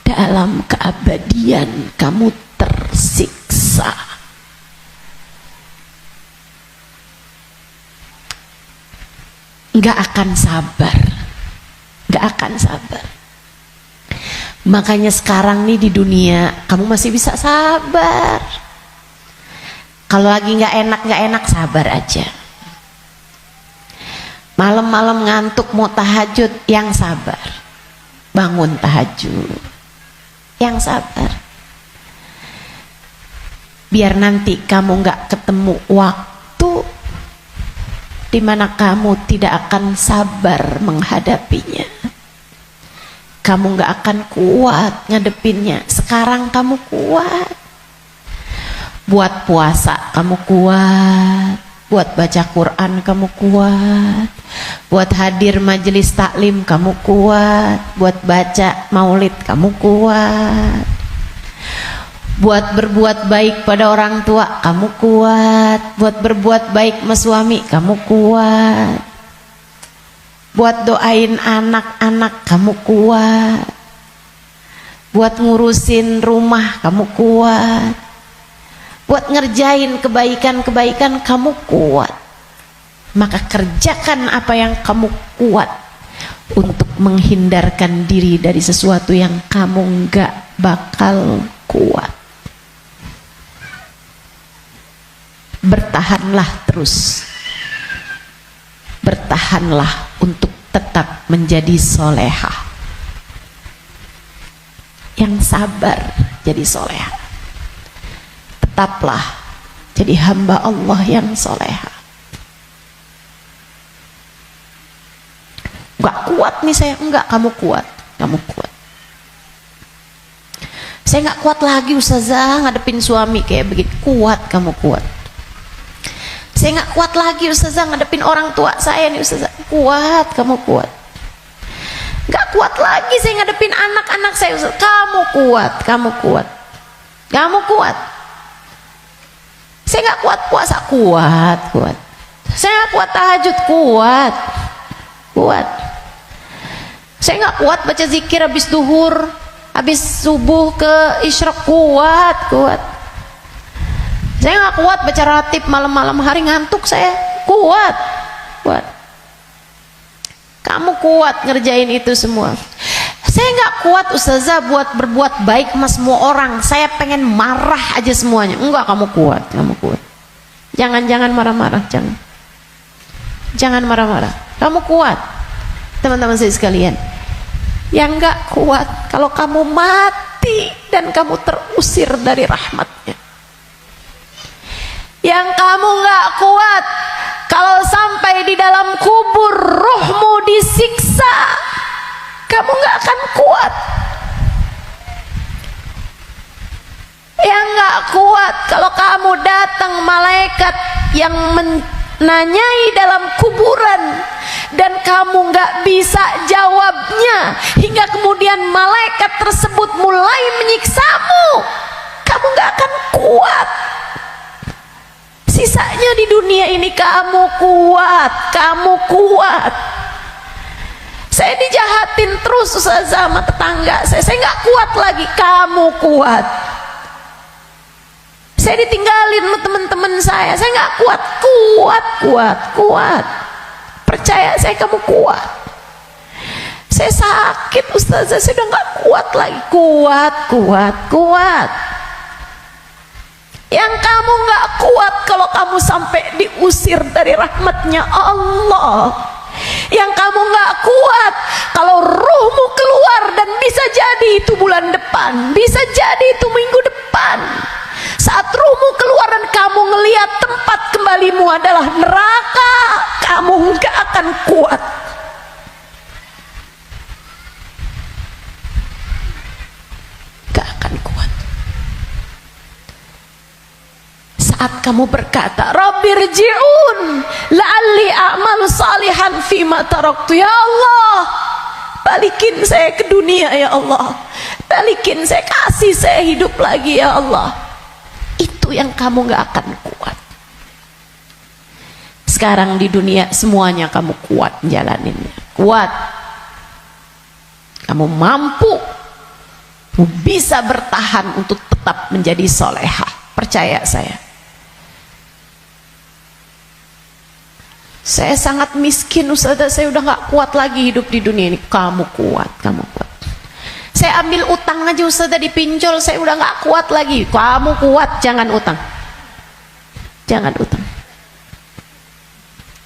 dalam keabadian kamu tersiksa. Nggak akan sabar, nggak akan sabar. Makanya sekarang nih di dunia kamu masih bisa sabar. Kalau lagi nggak enak sabar aja. Malam-malam ngantuk mau tahajud, yang sabar. Bangun tahajud, yang sabar. Biar nanti kamu nggak ketemu waktu di mana kamu tidak akan sabar menghadapinya. Kamu nggak akan kuat ngadepinnya. Sekarang kamu kuat. Buat puasa kamu kuat, buat baca Quran kamu kuat, buat hadir majelis taklim kamu kuat, buat baca maulid kamu kuat, buat berbuat baik pada orang tua kamu kuat, buat berbuat baik sama suami kamu kuat, buat doain anak-anak kamu kuat, buat ngurusin rumah kamu kuat, buat ngerjain kebaikan-kebaikan kamu kuat. Maka kerjakan apa yang kamu kuat untuk menghindarkan diri dari sesuatu yang kamu nggak bakal kuat. Bertahanlah terus, bertahanlah untuk tetap menjadi solehah, yang sabar jadi solehah. Tetaplah jadi hamba Allah yang solehah. Gak kuat nih saya, enggak, kamu kuat, kamu kuat. Saya gak kuat lagi Ustazah ngadepin suami kayak begitu. Kuat, kamu kuat. Saya gak kuat lagi Ustazah ngadepin orang tua saya nih Ustazah. Kuat, kamu kuat. Gak kuat lagi saya ngadepin anak-anak saya Ustazah. Kamu kuat, kamu kuat, kamu kuat. Saya gak kuat puasa, kuat, kuat. Saya gak kuat tahajud, kuat, kuat. Saya nggak kuat baca zikir habis duhur, habis subuh ke isyraq, kuat, kuat. Saya nggak kuat baca ratib malam-malam hari, ngantuk saya, kuat, kuat. Kamu kuat ngerjain itu semua. Saya nggak kuat Ustazah buat berbuat baik sama semua orang. Saya pengen marah aja semuanya. Enggak, kamu kuat, kamu kuat. Jangan marah-marah, jangan. Jangan marah-marah. Kamu kuat, teman-teman saya sekalian. Yang gak kuat kalau kamu mati dan kamu terusir dari rahmatnya. Yang kamu gak kuat kalau sampai di dalam kubur ruhmu disiksa, kamu gak akan kuat. Yang gak kuat kalau kamu datang malaikat yang menanyai dalam kuburan dan kamu nggak bisa jawabnya, hingga kemudian malaikat tersebut mulai menyiksamu, kamu nggak akan kuat. Sisanya di dunia ini kamu kuat, kamu kuat. Saya dijahatin terus sama tetangga saya nggak kuat lagi, kamu kuat. Saya ditinggalin sama teman-teman saya nggak kuat, kuat, kuat, kuat. Percaya saya, kamu kuat. Saya sakit Ustazah, saya udah gak kuat lagi, kuat, kuat, kuat. Yang kamu gak kuat kalau kamu sampai diusir dari rahmatnya Allah. Yang kamu gak kuat kalau ruhmu keluar, dan bisa jadi itu bulan depan, bisa jadi itu minggu depan. Saat ruhmu keluar dan kamu ngelihat tempat kembalimu adalah neraka, kamu nggak akan kuat. saat kamu berkata, Rabbirji'un la'alli a'malu salihan fima taraktu. Ya Allah, balikin saya ke dunia ya Allah, balikin saya, kasih saya hidup lagi ya Allah. Itu yang kamu gak akan kuat. Sekarang di dunia semuanya kamu kuat jalaninnya, kuat, kamu mampu, bisa bertahan untuk tetap menjadi solehah. Percaya saya sangat miskin Ustazah, saya udah gak kuat lagi hidup di dunia ini. Kamu kuat, kamu kuat. Saya ambil utang aja Ustazah, dipinjol, saya udah gak kuat lagi. Kamu kuat, jangan utang, jangan utang,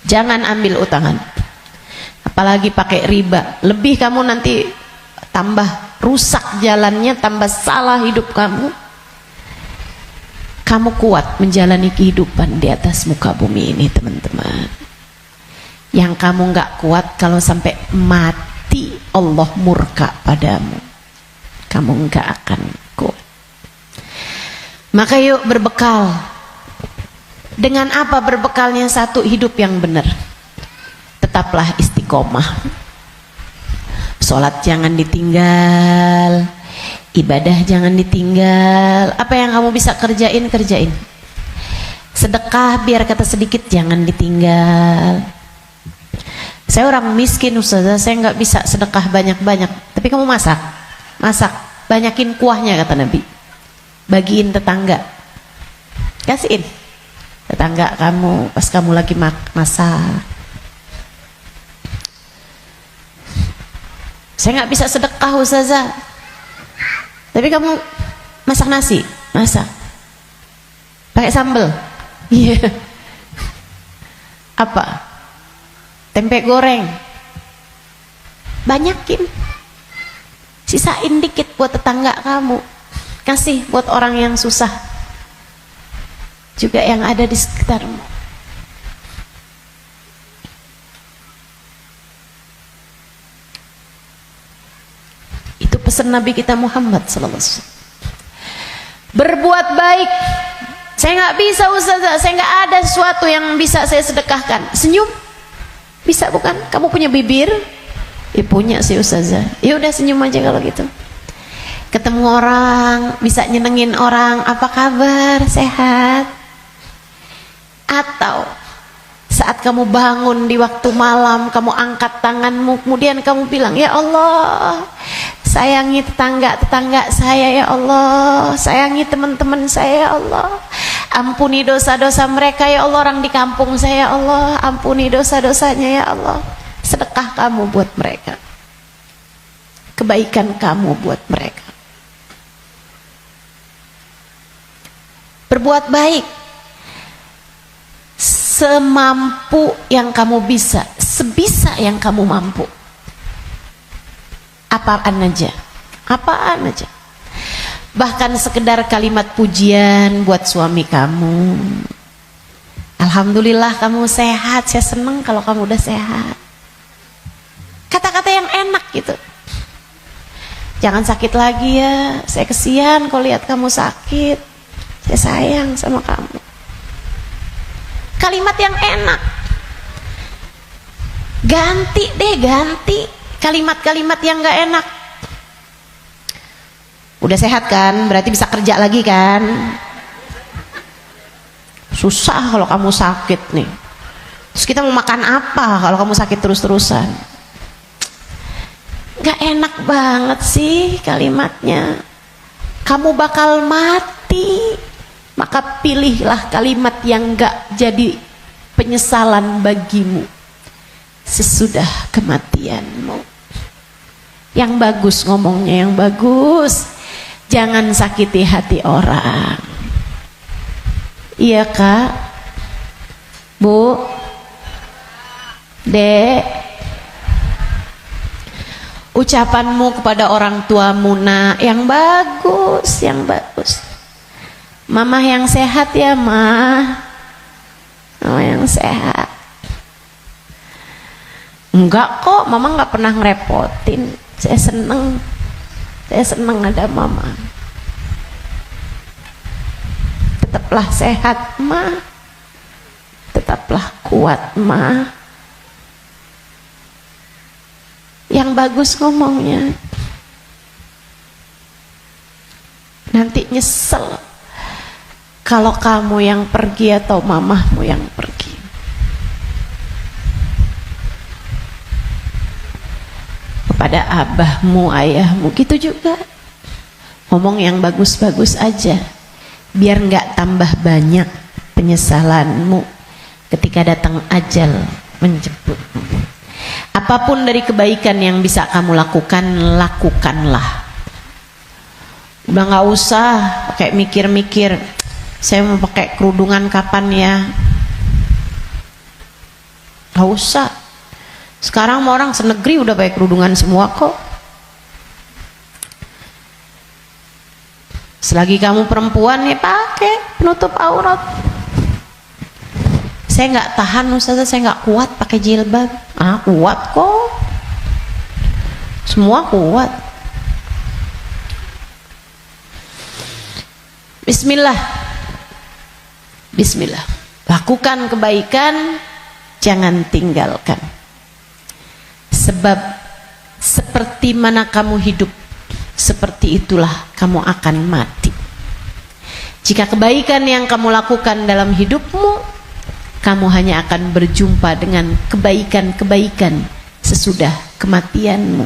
jangan ambil utangan, apalagi pakai riba. Lebih kamu nanti tambah rusak jalannya, tambah salah hidup kamu. Kamu kuat menjalani kehidupan di atas muka bumi ini teman-teman. Yang kamu gak kuat kalau sampai mati Allah murka padamu, kamu gak akan kuat. Maka yuk berbekal. Dengan apa berbekalnya? Satu, hidup yang benar. Tetaplah istiqomah. Sholat jangan ditinggal, ibadah jangan ditinggal. Apa yang kamu bisa kerjain, kerjain. Sedekah biar kata sedikit jangan ditinggal. Saya orang miskin Ustazah, saya nggak bisa sedekah banyak-banyak. Tapi kamu masak, banyakin kuahnya kata Nabi. Bagiin tetangga, kasihin tetangga kamu pas kamu lagi masak. Saya nggak bisa sedekah Ustazah, tapi kamu masak nasi, masak pakai sambal, iya. Apa? Tempe goreng, banyakin, sisain dikit buat tetangga kamu, kasih buat orang yang susah juga yang ada di sekitarmu. Itu pesan Nabi kita Muhammad SAW. Berbuat baik. Saya nggak bisa Ustazah, saya nggak ada sesuatu yang bisa saya sedekahkan. Senyum bisa bukan? Kamu punya bibir? Ya punya sih Ustazah. Ya udah senyum aja kalau gitu. Ketemu orang, bisa nyenengin orang, apa kabar? Sehat? Atau saat kamu bangun di waktu malam, kamu angkat tanganmu, kemudian kamu bilang, ya Allah, sayangi tetangga-tetangga saya ya Allah, sayangi teman-teman saya ya Allah, ampuni dosa-dosa mereka ya Allah, orang di kampung saya ya Allah, ampuni dosa-dosanya ya Allah. Sedekah kamu buat mereka, kebaikan kamu buat mereka. Berbuat baik semampu yang kamu bisa, sebisa yang kamu mampu. Apaan aja, apaan aja. Bahkan sekedar kalimat pujian buat suami kamu. Alhamdulillah kamu sehat, saya seneng kalau kamu udah sehat. Kata-kata yang enak gitu. Jangan sakit lagi ya, saya kesian kalau lihat kamu sakit, saya sayang sama kamu. Kalimat yang enak. Ganti deh, ganti kalimat-kalimat yang gak enak. Udah sehat kan, berarti bisa kerja lagi kan. Susah kalau kamu sakit nih. Terus kita mau makan apa kalau kamu sakit terus-terusan? Gak enak banget sih kalimatnya. Kamu bakal mati, maka pilihlah kalimat yang gak jadi penyesalan bagimu sesudah kematianmu. Yang bagus ngomongnya, yang bagus. Jangan sakiti hati orang. Iya Kak, Bu, Dek. Ucapanmu kepada orang tuamu nak yang bagus, yang bagus. Mama yang sehat ya Ma, Mama yang sehat. Enggak kok, Mama nggak pernah ngerepotin. Saya seneng ada Mama. tetaplah sehat ma, tetaplah kuat ma. Yang bagus ngomongnya, nanti nyesel kalau kamu yang pergi atau mamahmu yang pergi. Kepada abahmu, ayahmu gitu juga, ngomong yang bagus-bagus aja, biar nggak tambah banyak penyesalanmu ketika datang ajal menjemputmu. Apapun dari kebaikan yang bisa kamu lakukan, lakukanlah. Udah nggak usah pakai mikir-mikir, saya mau pakai kerudungan kapan ya. Nggak usah. Sekarang orang senegeri udah pakai kerudungan semua kok. Selagi kamu perempuan ya pakai penutup aurat. Saya nggak tahan Ustazah, saya nggak kuat pakai jilbab. Ah, kuat kok, semua kuat. Bismillah, bismillah. Lakukan kebaikan, jangan tinggalkan. Sebab seperti mana kamu hidup, seperti itulah kamu akan mati. Jika kebaikan yang kamu lakukan dalam hidupmu, kamu hanya akan berjumpa dengan kebaikan-kebaikan sesudah kematianmu.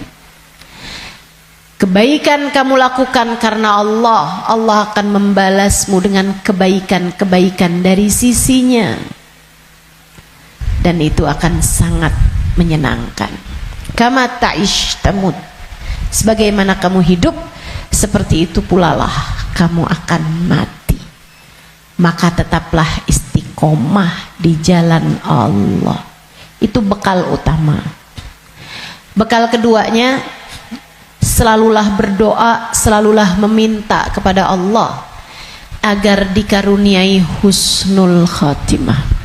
Kebaikan kamu lakukan karena Allah, Allah akan membalasmu dengan kebaikan-kebaikan dari sisinya, dan itu akan sangat menyenangkan. Kama ta'ish tamut, sebagaimana kamu hidup, seperti itu pula lah kamu akan mati. Maka tetaplah istiqomah di jalan Allah. Itu bekal utama. Bekal keduanya, selalulah berdoa, selalulah meminta kepada Allah agar dikaruniai husnul khatimah.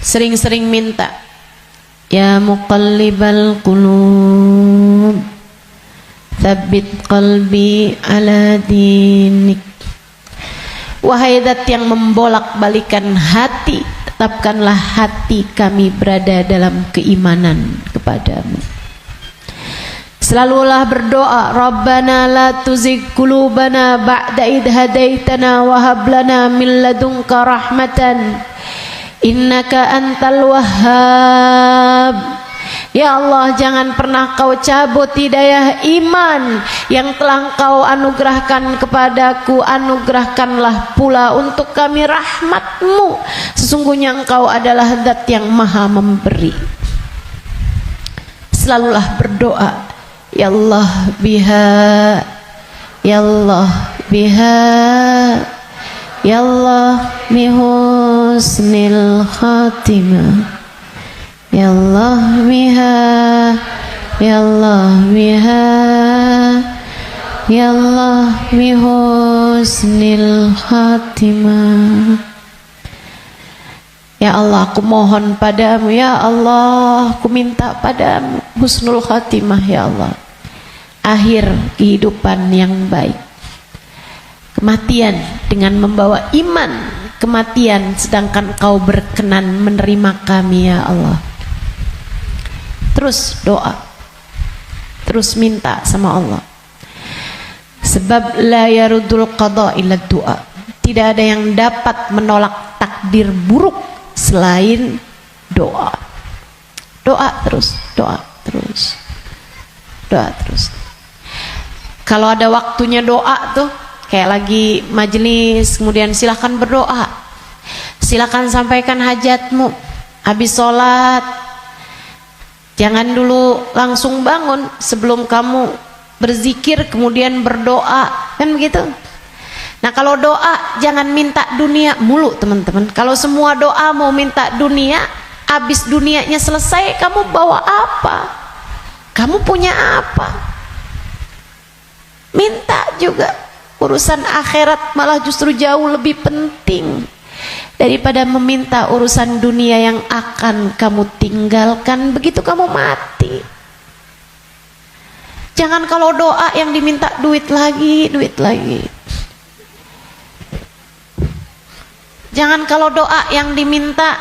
Sering-sering minta, ya muqallibal qulub, tsabbit qalbi ala dinik. Wahai zat yang membolak-balikan hati, tetapkanlah hati kami berada dalam keimanan kepadamu. Selalulah berdoa, Rabbana la tuzigh qulubana ba'da idh hadaitana wa hab lana min ladunka rahmatan innaka antal wahhab. Ya Allah, jangan pernah kau cabut hidayah iman yang telah kau anugerahkan kepadaku. Anugerahkanlah pula untuk kami rahmatmu. Sesungguhnya engkau adalah zat yang maha memberi. Selalulah berdoa, ya Allah biha, ya Allah biha, ya Allah bihusnil khatimah, ya Allah biha, ya Allah biha, ya Allah bihusnil khatimah. Ya Allah, aku mohon padamu, ya Allah, aku minta padamu husnul khatimah, ya Allah, akhir kehidupan yang baik, kematian dengan membawa iman, kematian sedangkan kau berkenan menerima kami, ya Allah. Terus doa, terus minta sama Allah. Sebab la yarudul qada illa doa. Tidak ada yang dapat menolak takdir buruk selain doa. Doa terus, doa terus, doa terus. Kalau ada waktunya doa tuh, kayak lagi majelis, kemudian silakan berdoa, silakan sampaikan hajatmu. Habis sholat, jangan dulu langsung bangun, sebelum kamu berzikir kemudian berdoa, kan begitu. Nah kalau doa jangan minta dunia mulu teman-teman. Kalau semua doa mau minta dunia, habis dunianya selesai kamu bawa apa? Kamu punya apa? Minta juga. Urusan akhirat malah justru jauh lebih penting daripada meminta urusan dunia yang akan kamu tinggalkan begitu kamu mati. Jangan kalau doa yang diminta duit lagi, duit lagi. Jangan kalau doa yang diminta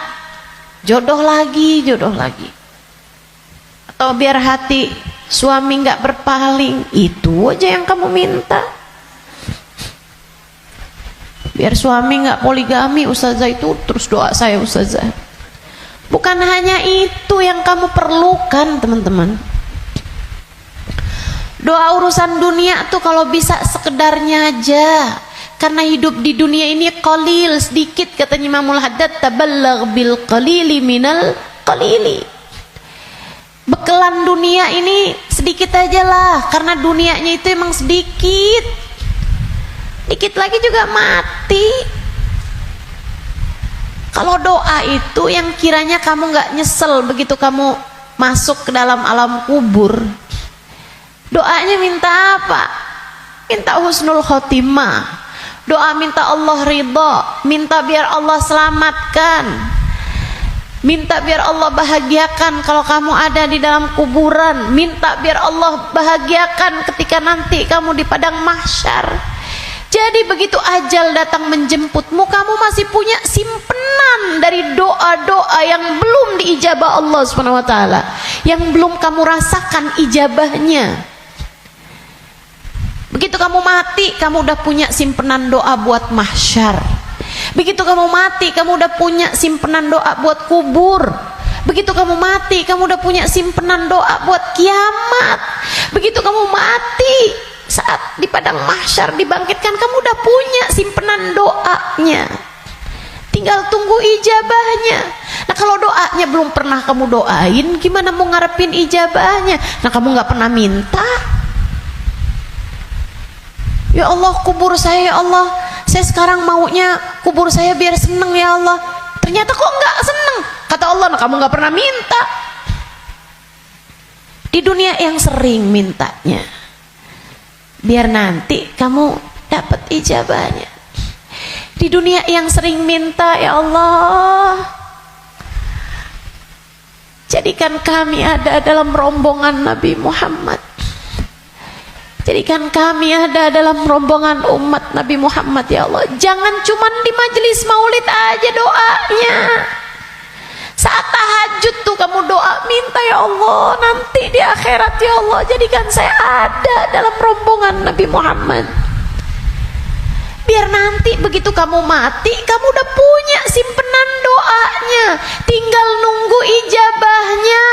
jodoh lagi, jodoh lagi. Atau biar hati suami nggak berpaling, itu aja yang kamu minta. Biar suami nggak poligami, ustazah, itu terus doa saya, ustazah. Bukan hanya itu yang kamu perlukan, teman-teman. Doa urusan dunia tuh kalau bisa sekedarnya aja. Karena hidup di dunia ini qalil, sedikit, katanya Imamul Haddad, tabalagh bil qalili minal qalili. Bekelan dunia ini sedikit aja lah, karena dunianya itu emang sedikit. Dikit lagi juga mati. Kalau doa itu yang kiranya kamu gak nyesel begitu kamu masuk ke dalam alam kubur. Doanya minta apa? Minta husnul khotimah. Doa minta Allah ridha, minta biar Allah selamatkan, minta biar Allah bahagiakan kalau kamu ada di dalam kuburan, minta biar Allah bahagiakan ketika nanti kamu di padang mahsyar. Jadi begitu ajal datang menjemputmu, kamu masih punya simpenan dari doa-doa yang belum diijabah Allah SWT, yang belum kamu rasakan ijabahnya. Begitu kamu mati, kamu udah punya simpenan doa buat mahsyar. Begitu kamu mati, kamu udah punya simpenan doa buat kubur. Begitu kamu mati, kamu udah punya simpenan doa buat kiamat. Begitu kamu mati, saat di padang mahsyar dibangkitkan, kamu udah punya simpenan doanya. Tinggal tunggu ijabahnya. Nah kalau doanya belum pernah kamu doain, gimana mau ngarepin ijabahnya? Nah kamu nggak pernah minta. Ya Allah, kubur saya, ya Allah, saya sekarang maunya kubur saya biar seneng, ya Allah. Ternyata kok nggak seneng, kata Allah. Nah kamu nggak pernah minta. Di dunia yang sering mintanya, biar nanti kamu dapat ijabahnya. Di dunia yang sering minta, ya Allah, jadikan kami ada dalam rombongan Nabi Muhammad. Jadikan kami ada dalam rombongan umat Nabi Muhammad, ya Allah. Jangan cuma di majelis maulid aja doanya. Saat tahajud tuh kamu doa, minta, ya Allah, nanti di akhirat, ya Allah, jadikan saya ada dalam rombongan Nabi Muhammad. Biar nanti begitu kamu mati, kamu udah punya simpenan doanya, tinggal nunggu ijabahnya.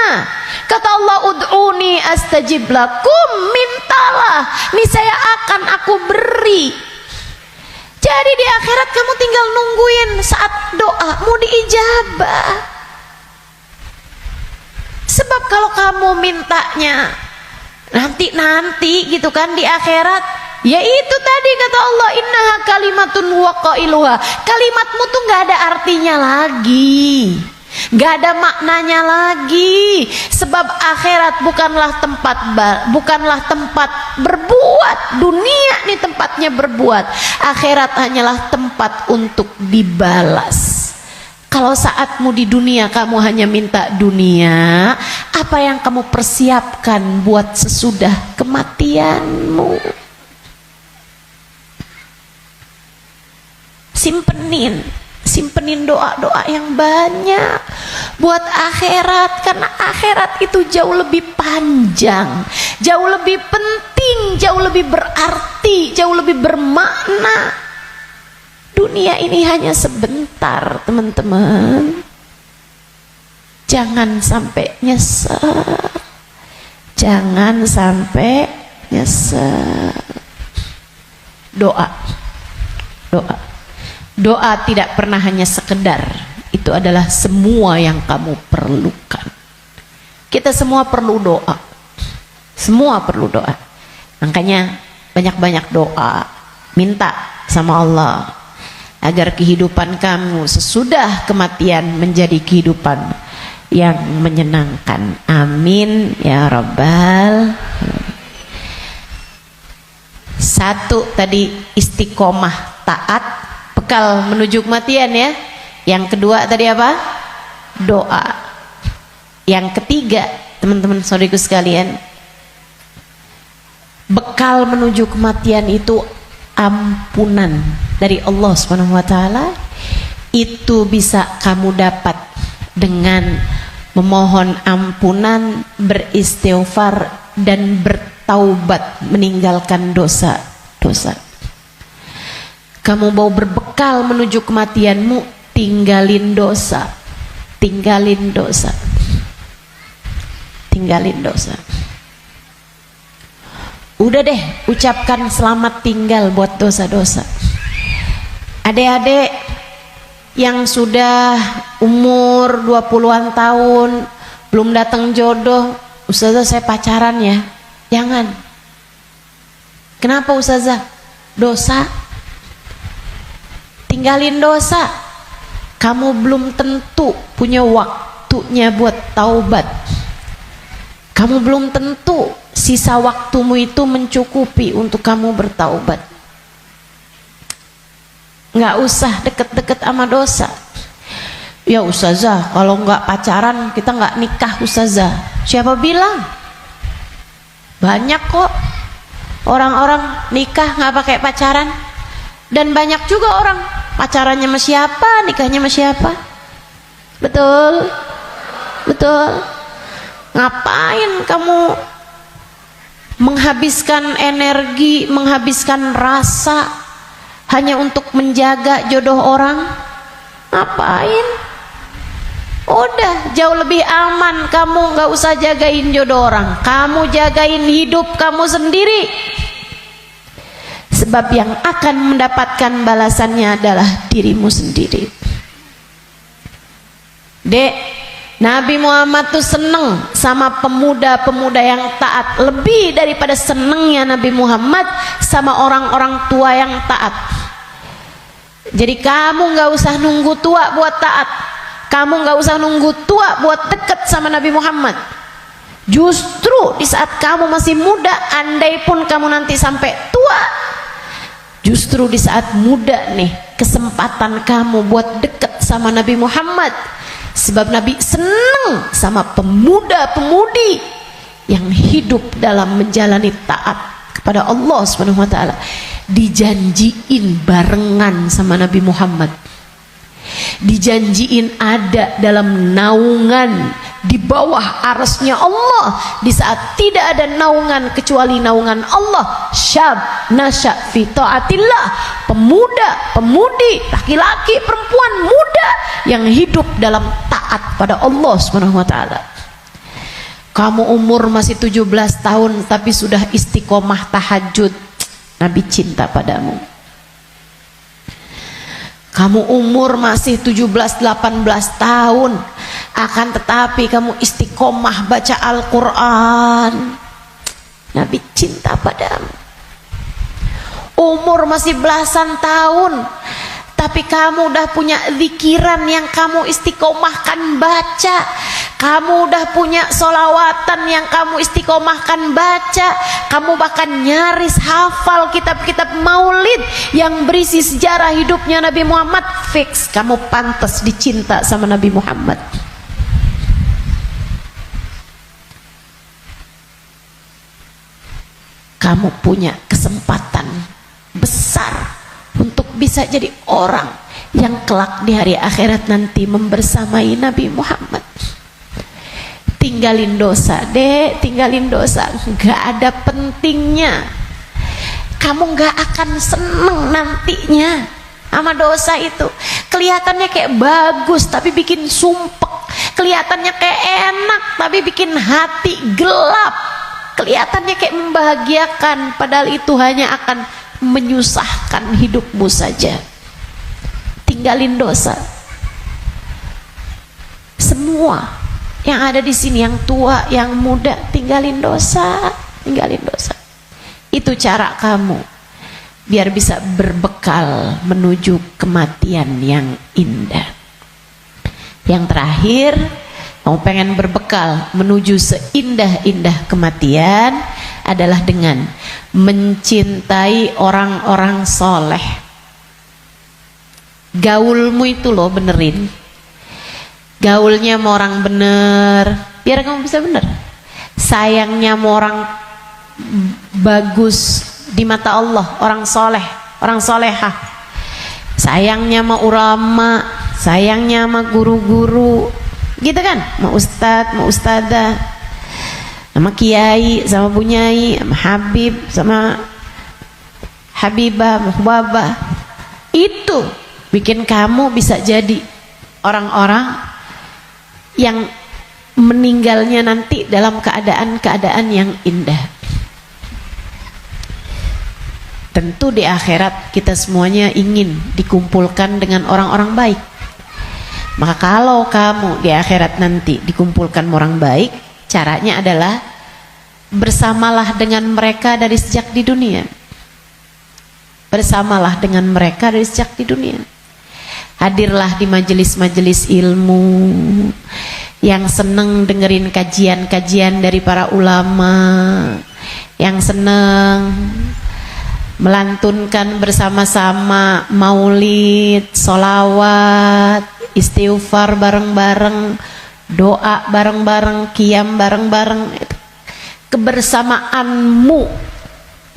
Kata Allah, ud'uni astajib lakum, mintalah, niscaya akan aku beri. Jadi di akhirat kamu tinggal nungguin saat doamu diijabah. Sebab kalau kamu mintanya nanti gitu kan di akhirat, ya itu tadi kata Allah, innaha kalimatun huwa qailuha. Kalimatmu tuh nggak ada artinya lagi, nggak ada maknanya lagi. Sebab akhirat bukanlah tempat berbuat. Dunia nih tempatnya berbuat. Akhirat hanyalah tempat untuk dibalas. Kalau saatmu di dunia kamu hanya minta dunia, apa yang kamu persiapkan buat sesudah kematianmu? Simpenin doa-doa yang banyak buat akhirat, karena akhirat itu jauh lebih panjang, jauh lebih penting, jauh lebih berarti, jauh lebih bermakna. Dunia ini hanya sebentar, teman-teman. Jangan sampai nyesel. Jangan sampai nyesel. Doa tidak pernah hanya sekedar. Itu adalah semua yang kamu perlukan. Kita semua perlu doa. Semua perlu doa. Makanya banyak-banyak doa. Minta sama Allah agar kehidupan kamu sesudah kematian menjadi kehidupan yang menyenangkan. Amin ya rabbal. Satu tadi istiqomah taat, bekal menuju kematian ya. Yang kedua tadi apa? Doa. Yang ketiga, teman-teman saudaraku sekalian, bekal menuju kematian itu ampunan dari Allah Subhanahu wa taala. Itu bisa kamu dapat dengan memohon ampunan, beristighfar dan bertaubat, meninggalkan dosa-dosa. Kamu mau berbekal menuju kematianmu, tinggalin dosa. Tinggalin dosa. Tinggalin dosa. Udah deh, ucapkan selamat tinggal buat dosa-dosa. Adik-adik yang sudah umur 20-an tahun belum datang jodoh, ustazah saya pacaran ya. Jangan. Kenapa ustazah? Dosa. Tinggalin dosa. Kamu belum tentu punya waktunya buat taubat. Kamu belum tentu sisa waktumu itu mencukupi untuk kamu bertaubat. Nggak usah deket-deket sama dosa. Ya ustazah, kalau nggak pacaran kita nggak nikah ustazah. Siapa bilang? Banyak kok orang-orang nikah nggak pakai pacaran. Dan banyak juga orang pacarannya sama siapa, nikahnya sama siapa. Betul? Betul? Ngapain kamu menghabiskan energi, menghabiskan rasa hanya untuk menjaga jodoh orang? Ngapain? Udah jauh lebih aman kamu nggak usah jagain jodoh orang, kamu jagain hidup kamu sendiri. Sebab yang akan mendapatkan balasannya adalah dirimu sendiri. Dek, Nabi Muhammad tuh seneng sama pemuda-pemuda yang taat lebih daripada senengnya Nabi Muhammad sama orang-orang tua yang taat. Jadi kamu nggak usah nunggu tua buat taat. Kamu nggak usah nunggu tua buat deket sama Nabi Muhammad. Justru di saat kamu masih muda, andai pun kamu nanti sampai tua, justru di saat muda nih kesempatan kamu buat deket sama Nabi Muhammad. Sebab Nabi senang sama pemuda-pemudi yang hidup dalam menjalani taat kepada Allah Subhanahu wa taala. Dijanjiin barengan sama Nabi Muhammad. Dijanjiin ada dalam naungan di bawah arasnya Allah di saat tidak ada naungan kecuali naungan Allah. Syab nasya fi taatillah, pemuda, pemudi, laki-laki, perempuan, muda yang hidup dalam taat pada Allah Subhanahu wa taala. Kamu umur masih 17 tahun tapi sudah istiqomah tahajud, Nabi cinta padamu. Kamu umur masih 17-18 tahun, akan tetapi kamu istiqomah baca Al-Quran, Nabi cinta padamu. Umur masih belasan tahun, tapi kamu udah punya zikiran yang kamu istiqomahkan baca. Kamu udah punya solawatan yang kamu istiqomahkan baca. Kamu bahkan nyaris hafal kitab-kitab maulid yang berisi sejarah hidupnya Nabi Muhammad. Fix kamu pantas dicinta sama Nabi Muhammad. Kamu punya kesempatan besar untuk bisa jadi orang yang kelak di hari akhirat nanti membersamai Nabi Muhammad. Tinggalin dosa, dek, tinggalin dosa. Gak ada pentingnya. Kamu gak akan seneng nantinya sama dosa itu. Kelihatannya kayak bagus tapi bikin sumpek. Kelihatannya kayak enak tapi bikin hati gelap. Kelihatannya kayak membahagiakan padahal itu hanya akan menyusahkan hidupmu saja. Tinggalin dosa. Semua yang ada di sini, yang tua, yang muda, tinggalin dosa, tinggalin dosa. Itu cara kamu biar bisa berbekal menuju kematian yang indah. Yang terakhir, kamu pengen berbekal menuju seindah-indah kematian adalah dengan mencintai orang-orang soleh. Gaulmu itu loh benerin. Gaulnya sama orang bener biar kamu bisa bener. Sayangnya sama orang bagus di mata Allah, orang soleh, orang solehah. Sayangnya sama ulama, sayangnya sama guru-guru, gitu kan? Sama ustadz, sama ustadzah, sama kiai, sama bunyai, sama habib, sama habibah, muhbabah. Itu bikin kamu bisa jadi orang-orang yang meninggalnya nanti dalam keadaan-keadaan yang indah. Tentu di akhirat kita semuanya ingin dikumpulkan dengan orang-orang baik. Maka kalau kamu di akhirat nanti dikumpulkan orang baik, caranya adalah bersamalah dengan mereka dari sejak di dunia. Bersamalah dengan mereka dari sejak di dunia. Hadirlah di majelis-majelis ilmu, yang seneng dengerin kajian-kajian dari para ulama, yang seneng melantunkan bersama-sama maulid, solawat, istighfar bareng-bareng, doa bareng-bareng, qiyam bareng-bareng. Kebersamaanmu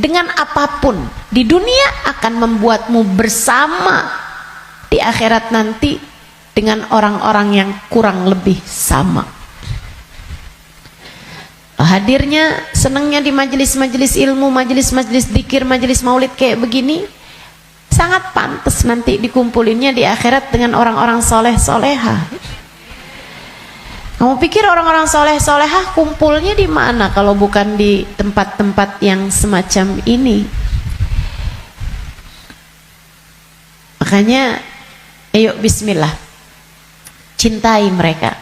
dengan apapun di dunia akan membuatmu bersama di akhirat nanti dengan orang-orang yang kurang lebih sama. Hadirnya, senangnya di majelis-majelis ilmu, majelis-majelis dzikir, majelis maulid kayak begini, sangat pantas nanti dikumpulinnya di akhirat dengan orang-orang soleh solehah. Kamu pikir orang-orang soleh solehah kumpulnya di mana kalau bukan di tempat-tempat yang semacam ini? Makanya, ayo bismillah, cintai mereka.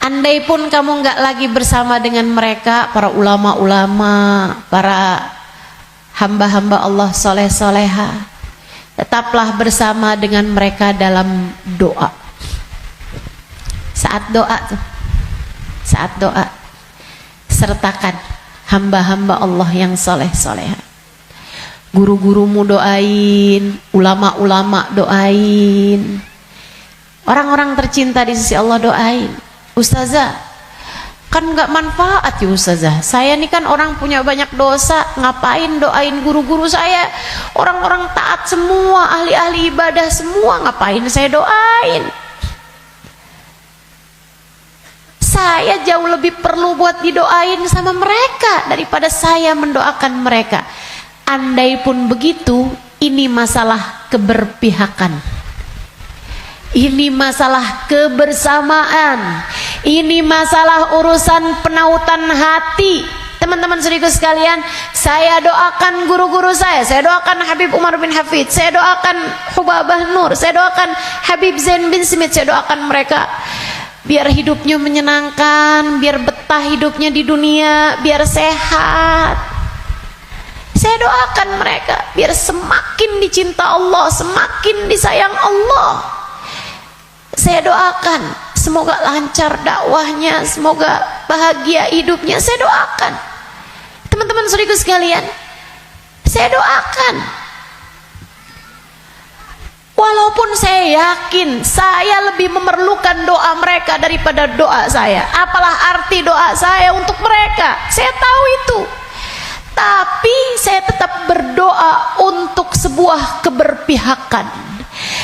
Andai pun kamu nggak lagi bersama dengan mereka, para ulama-ulama, para hamba-hamba Allah soleh-soleha, tetaplah bersama dengan mereka dalam doa. Saat doa tuh, saat doa, sertakan hamba-hamba Allah yang soleh-soleha. Guru-gurumu doain, ulama-ulama doain, orang-orang tercinta di sisi Allah doain. Ustazah, kan nggak manfaat ya ustazah, saya ini kan orang punya banyak dosa, ngapain doain guru-guru saya, orang-orang taat semua, ahli-ahli ibadah semua, ngapain saya doain? Saya jauh lebih perlu buat didoain sama mereka daripada saya mendoakan mereka. Andai pun begitu, ini masalah keberpihakan. Ini masalah kebersamaan. Ini masalah urusan penautan hati. Teman-teman saudaraku sekalian, saya doakan guru-guru saya doakan Habib Umar bin Hafid, saya doakan Hubabah Nur, saya doakan Habib Zain bin Smith, saya doakan mereka biar hidupnya menyenangkan, biar betah hidupnya di dunia, biar sehat. Saya doakan mereka biar semakin dicinta Allah, semakin disayang Allah. Saya doakan semoga lancar dakwahnya, semoga bahagia hidupnya. Saya doakan. Teman-teman saudaraku sekalian, saya doakan. Walaupun saya yakin saya lebih memerlukan doa mereka daripada doa saya. Apalah arti doa saya untuk mereka? Saya tahu itu. Tapi saya tetap berdoa untuk sebuah keberpihakan.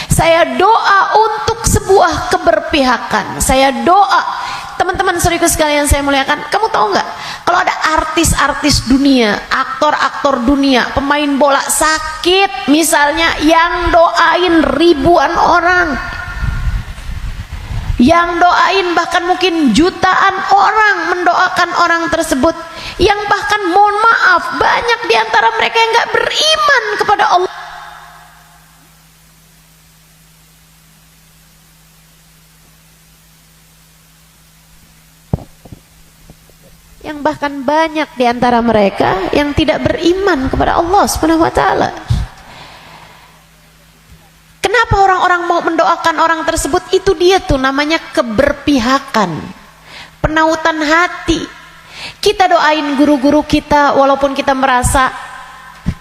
Saya doa untuk sebuah keberpihakan. Saya doa, teman-teman saudaraku sekalian saya muliakan, kamu tahu nggak? Kalau ada artis-artis dunia, aktor-aktor dunia, pemain bola sakit misalnya, yang doain ribuan orang, yang doain bahkan mungkin jutaan orang mendoakan orang tersebut, yang bahkan mohon maaf banyak diantara mereka yang nggak beriman kepada Allah. Yang bahkan banyak di antara mereka yang tidak beriman kepada Allah Subhanahu wa taala. Kenapa orang-orang mau mendoakan orang tersebut? Itu dia tuh namanya keberpihakan, penautan hati. Kita doain guru-guru kita walaupun kita merasa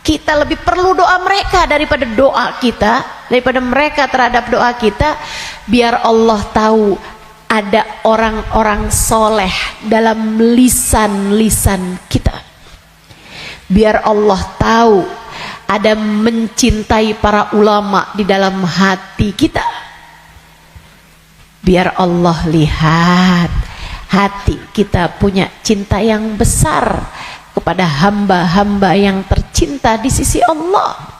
kita lebih perlu doa mereka daripada doa kita, daripada mereka terhadap doa kita, biar Allah tahu ada orang-orang soleh dalam lisan-lisan kita. biar Allah tahu ada mencintai para ulama di dalam hati kita. Biar Allah lihat hati kita punya cinta yang besar kepada hamba-hamba yang tercinta di sisi Allah.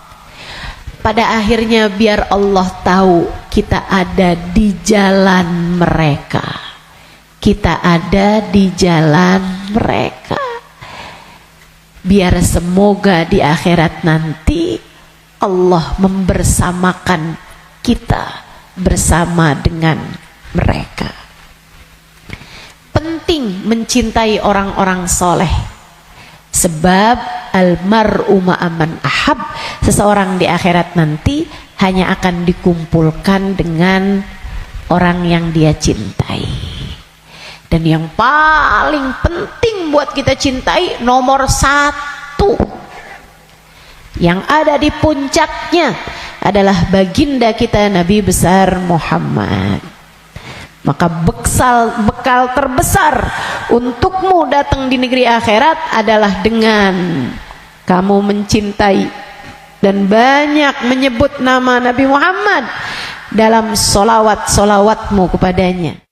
Pada akhirnya biar Allah tahu kita ada di jalan mereka. Kita ada di jalan mereka. Biar semoga di akhirat nanti Allah membersamakan kita bersama dengan mereka. Penting mencintai orang-orang soleh. Sebab almar'u ma'aman ahab, seseorang di akhirat nanti hanya akan dikumpulkan dengan orang yang dia cintai. Dan yang paling penting buat kita cintai, nomor 1 yang ada di puncaknya adalah baginda kita Nabi besar Muhammad. Maka bekal terbesar untukmu datang di negeri akhirat adalah dengan kamu mencintai dan banyak menyebut nama Nabi Muhammad dalam solawat-solawatmu kepadanya.